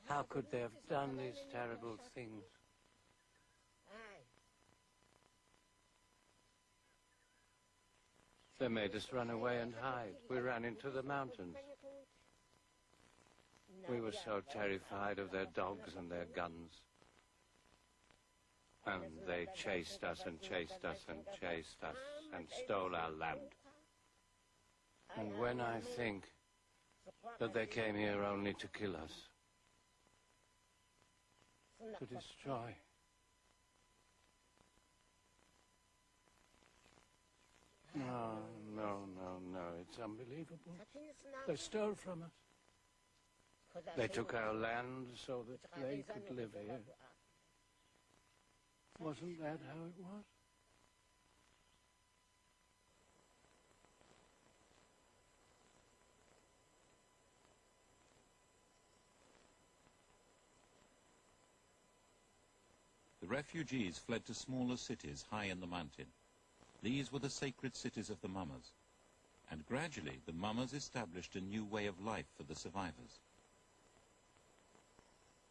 I: How could they have done these terrible things? They made us run away and hide. We ran into the mountains. We were so terrified of their dogs and their guns. And they chased us and chased us and chased us and stole our land. And when I think that they came here only to kill us, to destroy, no, it's unbelievable. They stole from us. They took our land so that they could live here. Wasn't that how it was?
A: The refugees fled to smaller cities high in the mountain. These were the sacred cities of the mummers. And gradually, the mummers established a new way of life for the survivors.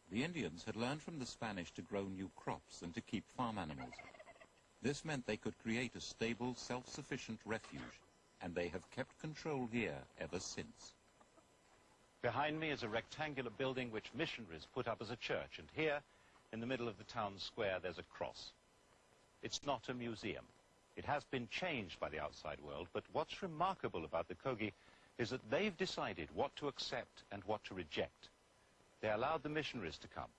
A: The Indians had learned from the Spanish to grow new crops and to keep farm animals. This meant they could create a stable, self-sufficient refuge, and they have kept control here ever since.
O: Behind me is a rectangular building which missionaries put up as a church, and here, in the middle of the town square, there's a cross. It's not a museum. It has been changed by the outside world, but what's remarkable about the Kogi is that they've decided what to accept and what to reject. They allowed the missionaries to come,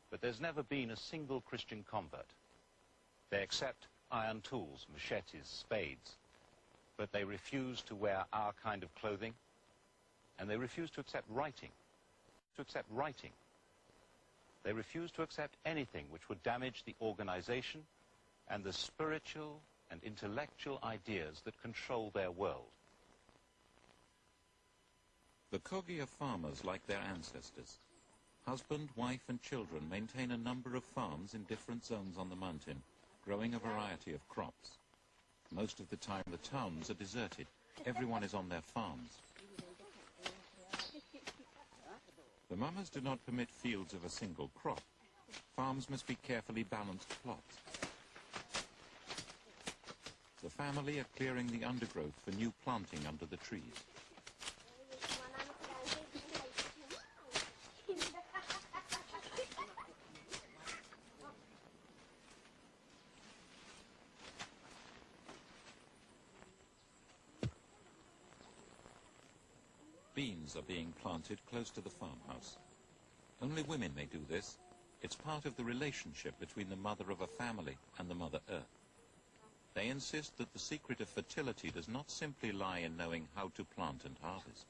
O: but there's never been a single Christian convert. They accept iron tools, machetes, spades, but they refuse to wear our kind of clothing, and they refuse to accept writing. They refuse to accept anything which would damage the organization and the spiritual and intellectual ideas that control their world.
A: The Kogi are farmers like their ancestors. Husband, wife and children maintain a number of farms in different zones on the mountain, growing a variety of crops. Most of the time the towns are deserted. Everyone is on their farms. The mummers do not permit fields of a single crop. Farms must be carefully balanced plots. The family are clearing the undergrowth for new planting under the trees. beans are being planted close to the farmhouse. Only women may do this. It's part of the relationship between the mother of a family and the Mother Earth. They insist that the secret of fertility does not simply lie in knowing how to plant and harvest.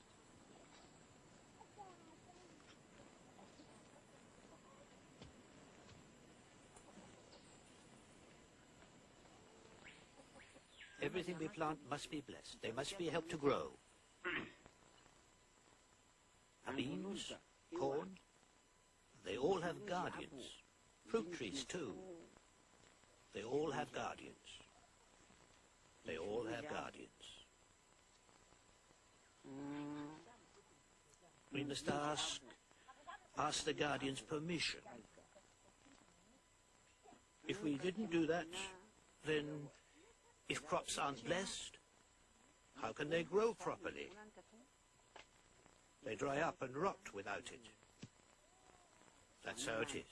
J: Everything we plant must be blessed. They must be helped to grow. Beans, corn, they all have guardians. Fruit trees too. They all have guardians. They all have guardians. We must ask the guardians permission. If we didn't do that, then if crops aren't blessed, how can they grow properly? They dry up and rot without it. That's how it is.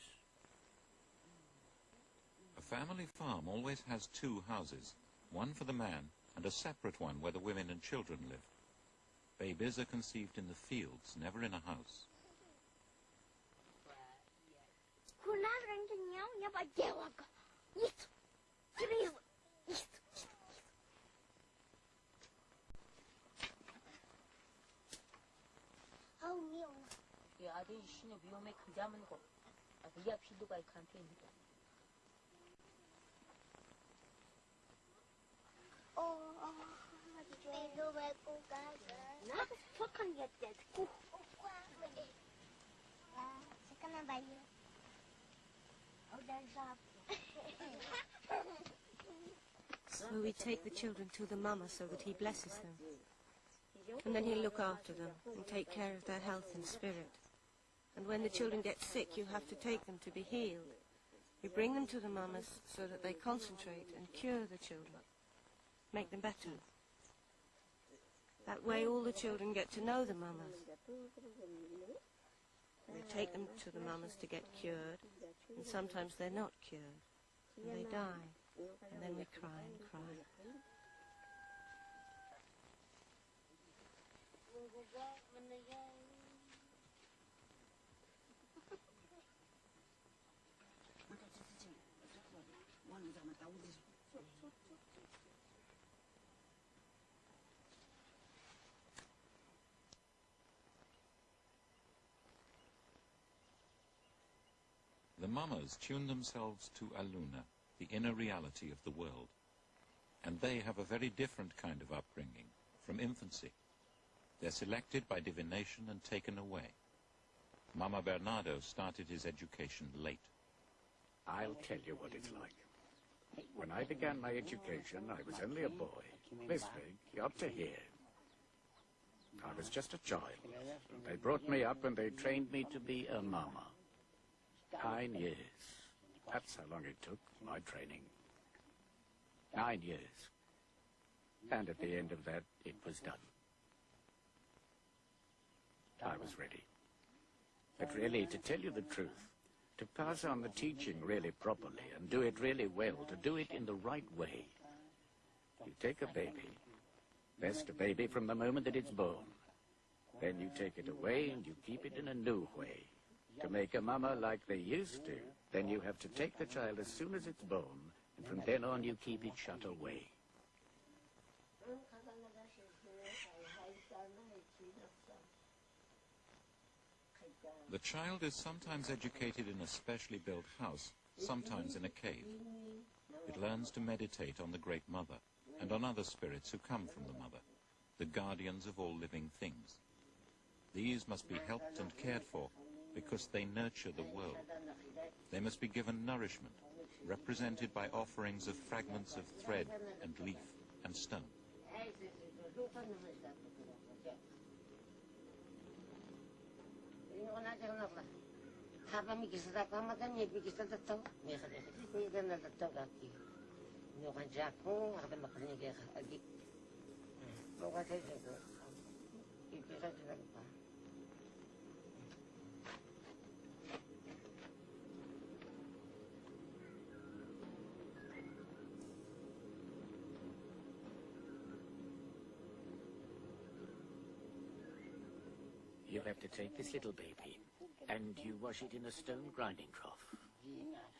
A: A family farm always has two houses, one for the man and a separate one where the women and children live. Babies are conceived in the fields, never in a house.
M: So we take the children to the mama so that he blesses them. And then he'll look after them and take care of their health and spirit. And when the children get sick, you have to take them to be healed. You bring them to the mamas so that they concentrate and cure the children, make them better. That way all the children get to know the mamas. We take them to the mamas to get cured, and sometimes they're not cured, and they die, and then we cry and cry.
A: The mamas tune themselves to Aluna, the inner reality of the world. And they have a very different kind of upbringing, from infancy. They're selected by divination and taken away. Mama Bernardo started his education late.
B: I'll tell you what it's like. When I began my education, I was only a boy, this big, up to here. I was just a child. They brought me up and they trained me to be a mama. 9 years. That's how long it took, my training. 9 years. And at the end of that, it was done. I was ready. But really, to tell you the truth, to pass on the teaching really properly and do it really well, to do it in the right way, you take a baby, best a baby from the moment that it's born. Then you take it away and you keep it in a new way. To make a mama like they used to, then you have to take the child as soon as it's born, and from then on you keep it shut away.
A: The child is sometimes educated in a specially built house, sometimes in a cave. It learns to meditate on the Great Mother and on other spirits who come from the Mother, the guardians of all living things. These must be helped and cared for because they nurture the world. They must be given nourishment, represented by offerings of fragments of thread and leaf and stone.
B: have to take this little baby and you wash it in a stone grinding trough,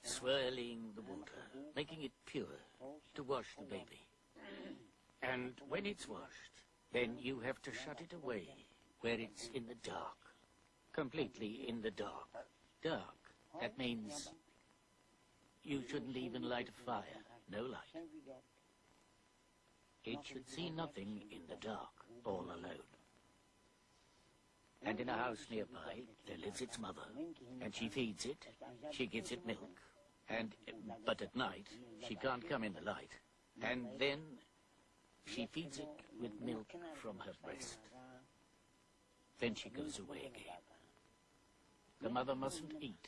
B: swirling the water, making it pure to wash the baby. And when it's washed, then you have to shut it away where it's in the dark, completely in the dark. Dark, that means you shouldn't even light a fire, no light. It should see nothing in the dark, all alone. And in a house nearby, there lives its mother, and she feeds it, she gives it milk, but at night, she can't come in the light, and then she feeds it with milk from her breast. Then she goes away again. The mother mustn't eat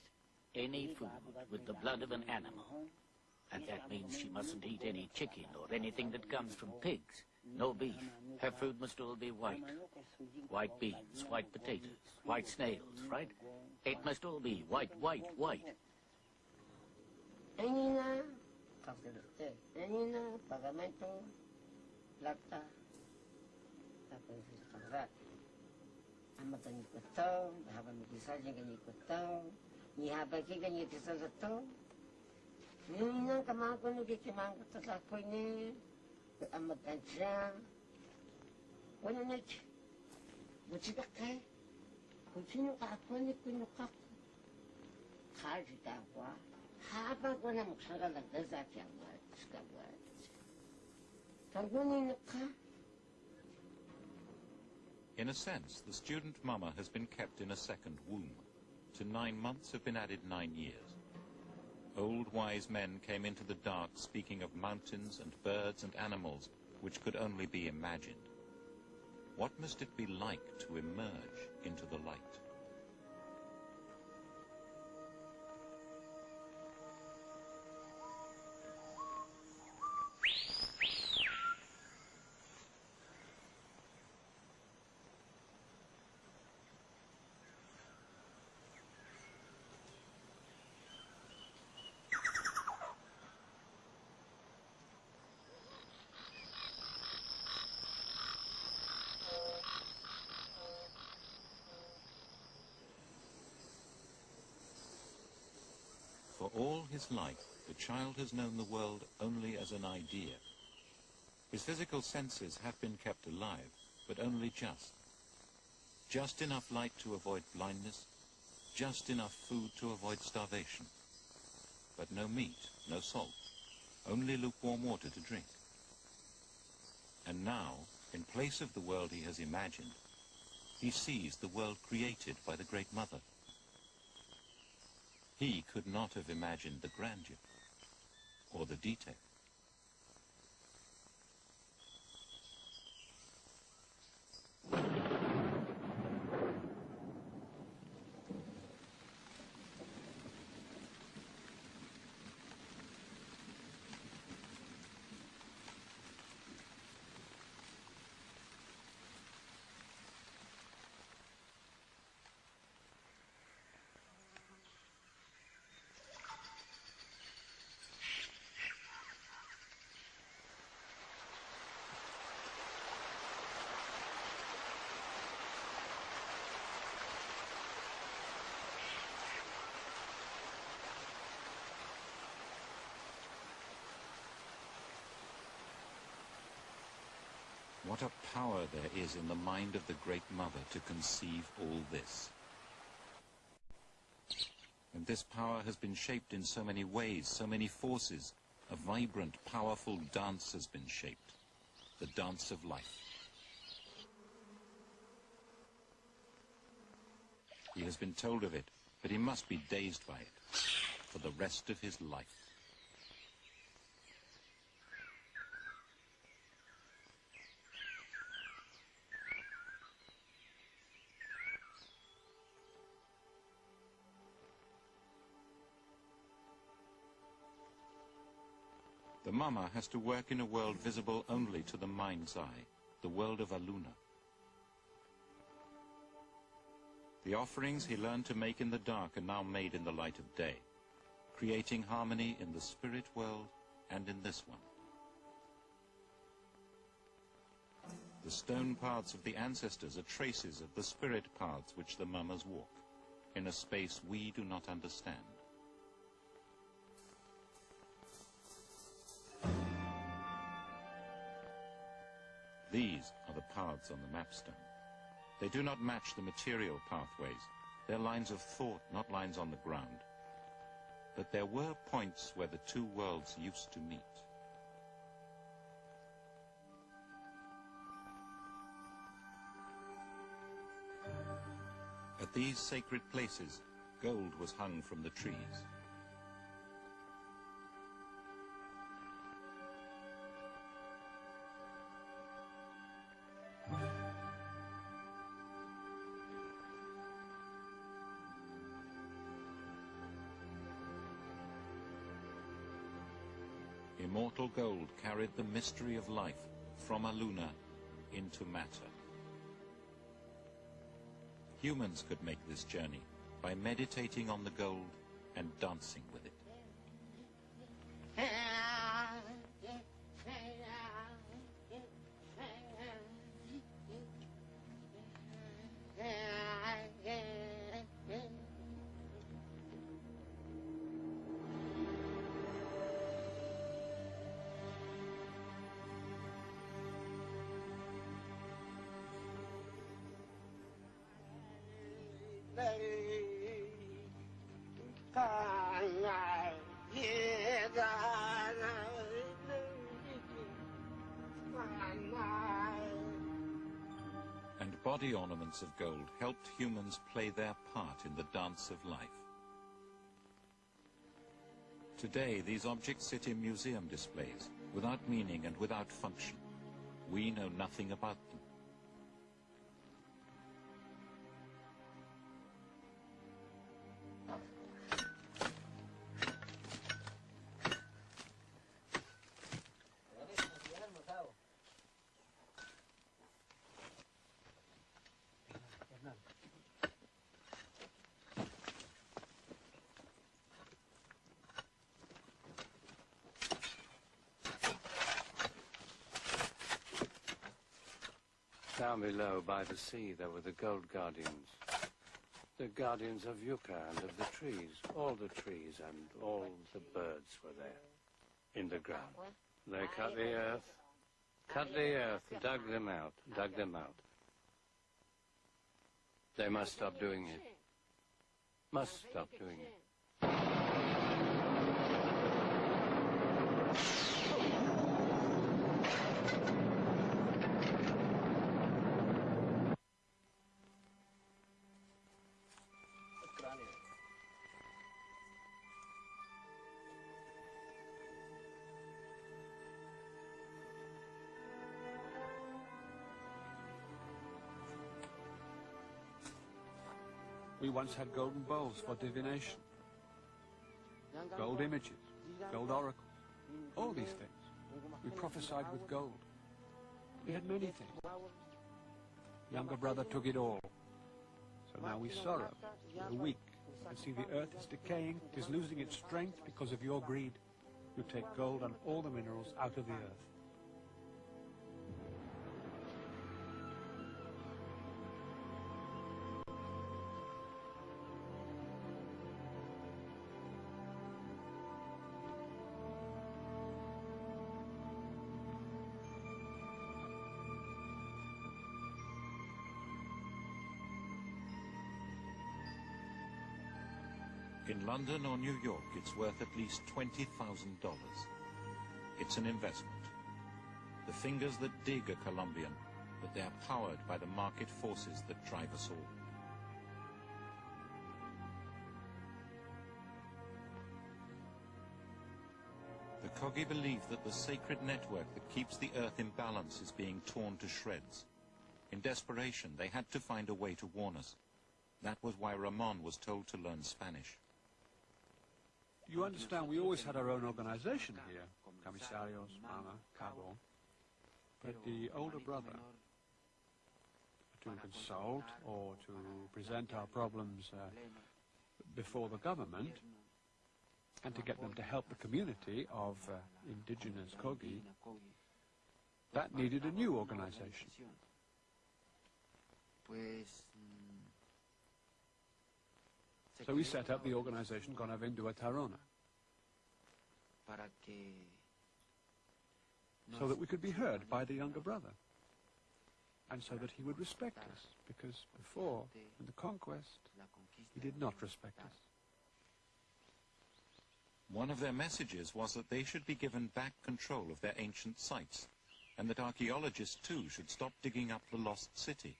B: any food with the blood of an animal, and that means she mustn't eat any chicken or anything that comes from pigs, no beef. Her food must all be white. White beans, white potatoes, white snails, right? It must all be white, white, white.
A: In a sense, the student mama has been kept in a second womb. To 9 months have been added 9 years. Old wise men came into the dark speaking of mountains and birds and animals which could only be imagined. What must it be like to emerge into the light? For all his life, the child has known the world only as an idea. His physical senses have been kept alive, but only just. Just enough light to avoid blindness, just enough food to avoid starvation. But no meat, no salt, only lukewarm water to drink. And now, in place of the world he has imagined, he sees the world created by the Great Mother. He could not have imagined the grandeur or the detail. What a power there is in the mind of the Great Mother to conceive all this. And this power has been shaped in so many ways, so many forces. A vibrant, powerful dance has been shaped. The dance of life. He has been told of it, but he must be dazed by it for the rest of his life. The mama has to work in a world visible only to the mind's eye, the world of Aluna. The offerings he learned to make in the dark are now made in the light of day, creating harmony in the spirit world and in this one. The stone paths of the ancestors are traces of the spirit paths which the mamas walk, in a space we do not understand. These are the paths on the mapstone. They do not match the material pathways. They're lines of thought, not lines on the ground. But there were points where the two worlds used to meet. At these sacred places, gold was hung from the trees. Immortal gold carried the mystery of life from Aluna into matter. Humans could make this journey by meditating on the gold and dancing with it. And body ornaments of gold helped humans play their part in the dance of life. Today, these objects sit in museum displays, without meaning and without function. We know nothing about them.
I: Down below by the sea there were the gold guardians. The guardians of yucca and of the trees. All the trees and all the birds were there. In the ground. They cut the earth, dug them out. They must stop doing it. Must stop doing it.
G: We once had golden bowls for divination, gold images, gold oracles, all these things. We prophesied with gold. We had many things. Younger brother took it all. So now we sorrow, we're weak, and see the earth is decaying, it is losing its strength because of your greed. You take gold and all the minerals out of the earth.
A: In London or New York, it's worth at least $20,000. It's an investment. The fingers that dig are Colombian, but they are powered by the market forces that drive us all. The Kogi believe that the sacred network that keeps the earth in balance is being torn to shreds. In desperation, they had to find a way to warn us. That was why Ramon was told to learn Spanish.
G: You understand, we always had our own organization here, Comisarios, Mama, Cabo. But the older brother, to consult or to present our problems before the government, and to get them to help the community of indigenous Kogi, That needed a new organization. So we set up the organization Gonavindua Tarona, so that we could be heard by the younger brother, and so that he would respect us, because before, in the conquest, he did not respect us.
A: One of their messages was that they should be given back control of their ancient sites, and that archaeologists too should stop digging up the lost city.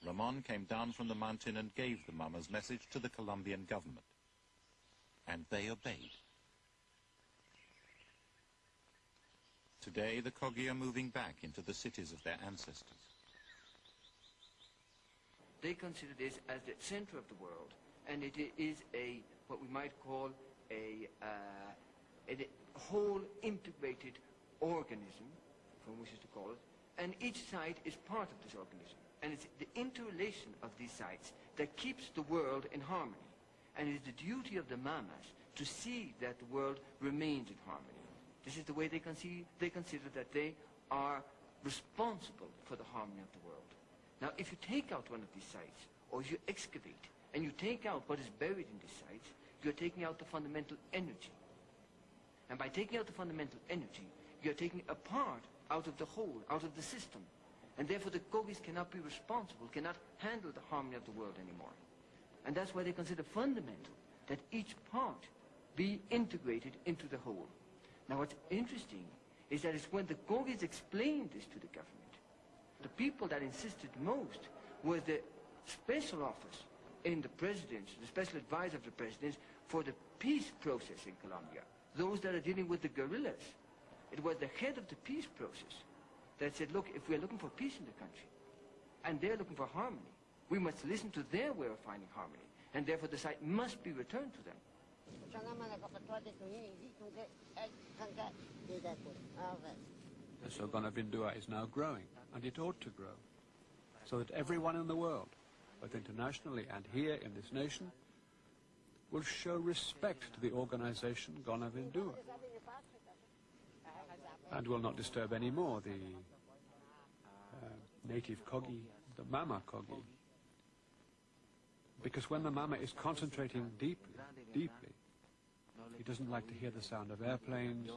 A: Ramon came down from the mountain and gave the Mama's message to the Colombian government. And they obeyed. Today, the Kogi are moving back into the cities of their ancestors.
P: They consider this as the center of the world, and it is what we might call a whole integrated organism, from which is to call it, and each site is part of this organism. And it's the interrelation of these sites that keeps the world in harmony. And it is the duty of the Mamas to see that the world remains in harmony. This is the way they consider that they are responsible for the harmony of the world. Now, if you take out one of these sites, or if you excavate, and you take out what is buried in these sites, you're taking out the fundamental energy. And by taking out the fundamental energy, you're taking a part out of the whole, out of the system. And therefore the Kogis cannot be responsible, cannot handle the harmony of the world anymore. And that's why they consider fundamental that each part be integrated into the whole. Now what's interesting is that it's when the Kogis explained this to the government, the people that insisted most was the special office in the presidents, the special advisor of the presidents for the peace process in Colombia, those that are dealing with the guerrillas. It was the head of the peace process that said, look, if we're looking for peace in the country, and they're looking for harmony, we must listen to their way of finding harmony, and therefore the site must be returned to them.
G: So Gonavindua is now growing, and it ought to grow, so that everyone in the world, both internationally and here in this nation, will show respect to the organization Gonavindua, and will not disturb any more the native Kogi, the Mama Kogi. Because when the Mama is concentrating deeply, he doesn't like to hear the sound of airplanes.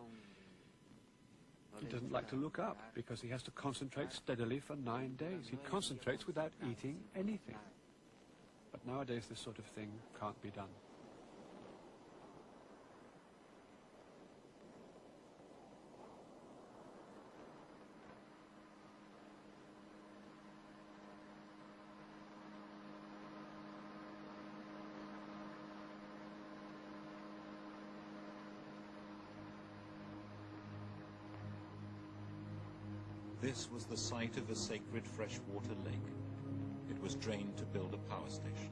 G: He doesn't like to look up, because he has to concentrate steadily for 9 days. He concentrates without eating anything. But nowadays this sort of thing can't be done.
A: This was the site of a sacred freshwater lake. It was drained to build a power station.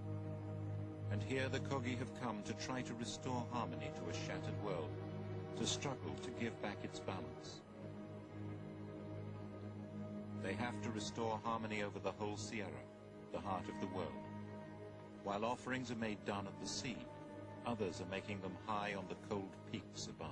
A: And here the Kogi have come to try to restore harmony to a shattered world, to struggle to give back its balance. They have to restore harmony over the whole Sierra, the heart of the world. While offerings are made down at the sea, others are making them high on the cold peaks above.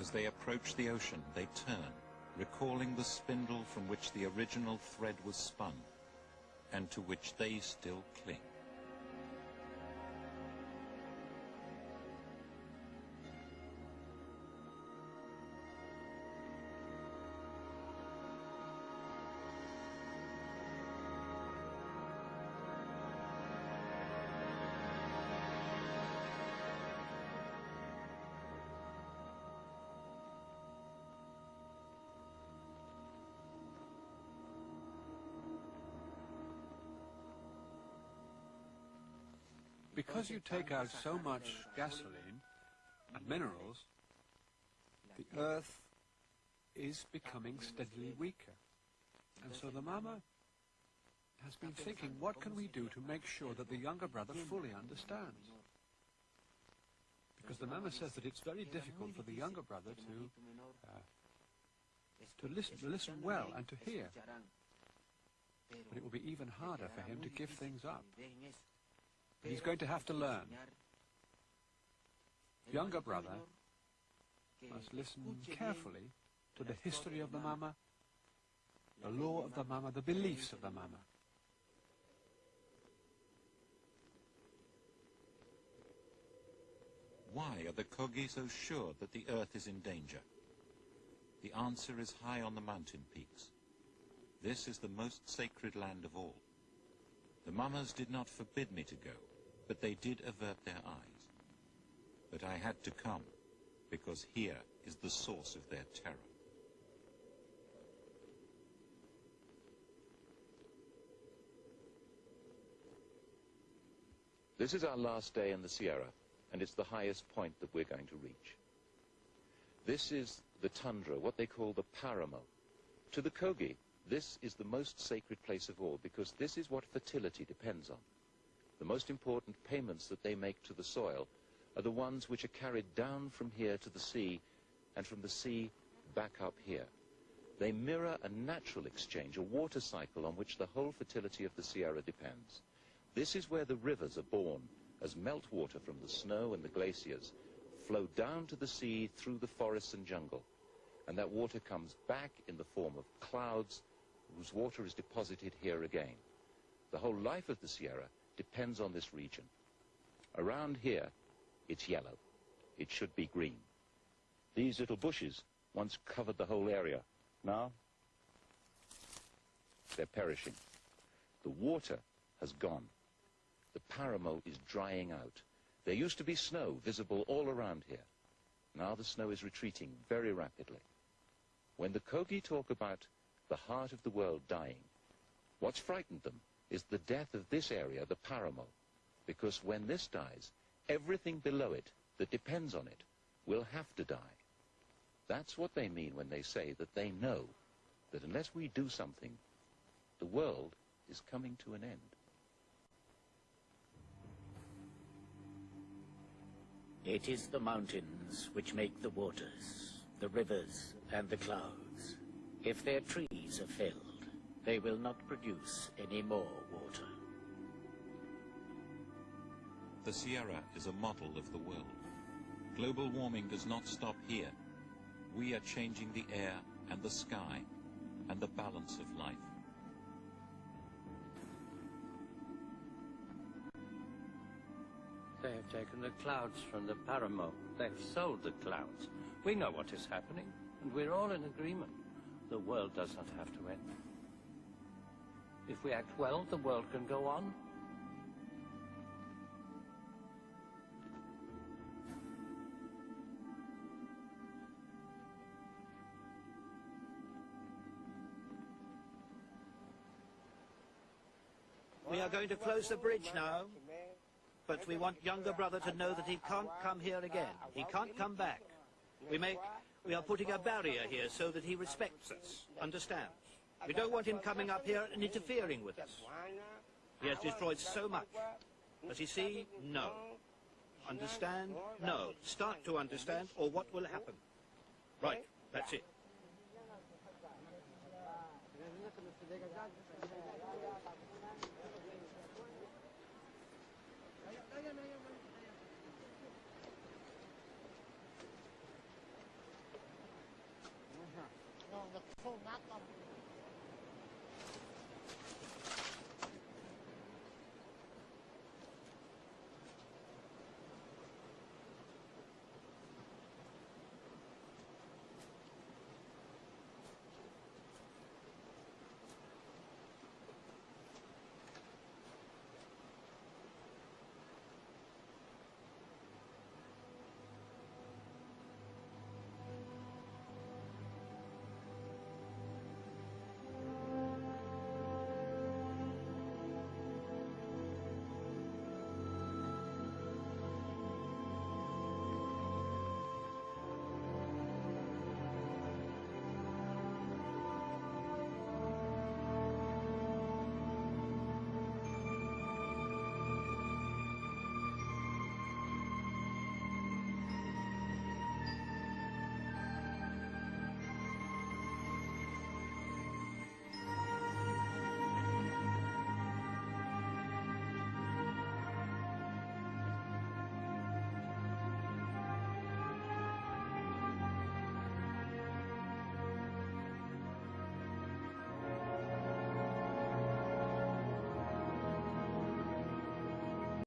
A: As they approach the ocean, they turn, recalling the spindle from which the original thread was spun, and to which they still cling.
G: Because you take out so much gasoline and minerals, the earth is becoming steadily weaker. And so the mama has been thinking, what can we do to make sure that the younger brother fully understands? Because the mama says that it's very difficult for the younger brother to listen well and to hear. But it will be even harder for him to give things up. But he's going to have to learn. The younger brother must listen carefully to the history of the mama, the law of the mama, the beliefs of the mama.
A: Why are the Kogi so sure that the earth is in danger? The answer is high on the mountain peaks. This is the most sacred land of all. The mamas did not forbid me to go, but they did avert their eyes. But I had to come, because here is the source of their terror.
O: This is our last day in the Sierra, and it's the highest point that we're going to reach. This is the tundra, what they call the paramo. To the Kogi, this is the most sacred place of all, because this is what fertility depends on. The most important payments that they make to the soil are the ones which are carried down from here to the sea, and from the sea back up here. They mirror a natural exchange, a water cycle on which the whole fertility of the Sierra depends. This is where the rivers are born, as meltwater from the snow and the glaciers flow down to the sea through the forests and jungle. And that water comes back in the form of clouds, whose water is deposited here again. The whole life of the Sierra depends on this region. Around here, it's yellow. It should be green. These little bushes once covered the whole area. Now, they're perishing. The water has gone. The paramo is drying out. There used to be snow visible all around here. Now the snow is retreating very rapidly. When the Kogi talk about the heart of the world dying, what's frightened them is the death of this area, the paramo, because when this dies, everything below it that depends on it will have to die. That's what they mean when they say that they know that unless we do something, the world is coming to an end.
B: It is the mountains which make the waters, the rivers and the clouds. If their trees are felled, they will not produce any more water.
A: The Sierra is a model of the world. Global warming does not stop here. We are changing the air and the sky and the balance of life.
I: They have taken the clouds from the paramo. They've sold the clouds. We know what is happening, and we're all in agreement. The world does not have to end. If we act well, the world can go on.
J: We are going to close the bridge now, but we want younger brother to know that he can't come here again. He can't come back. We are putting a barrier here so that he respects us, understands. We don't want him coming up here and interfering with us. He has destroyed so much. Does he see? No. Understand? No. Start to understand, or what will happen? Right, that's it.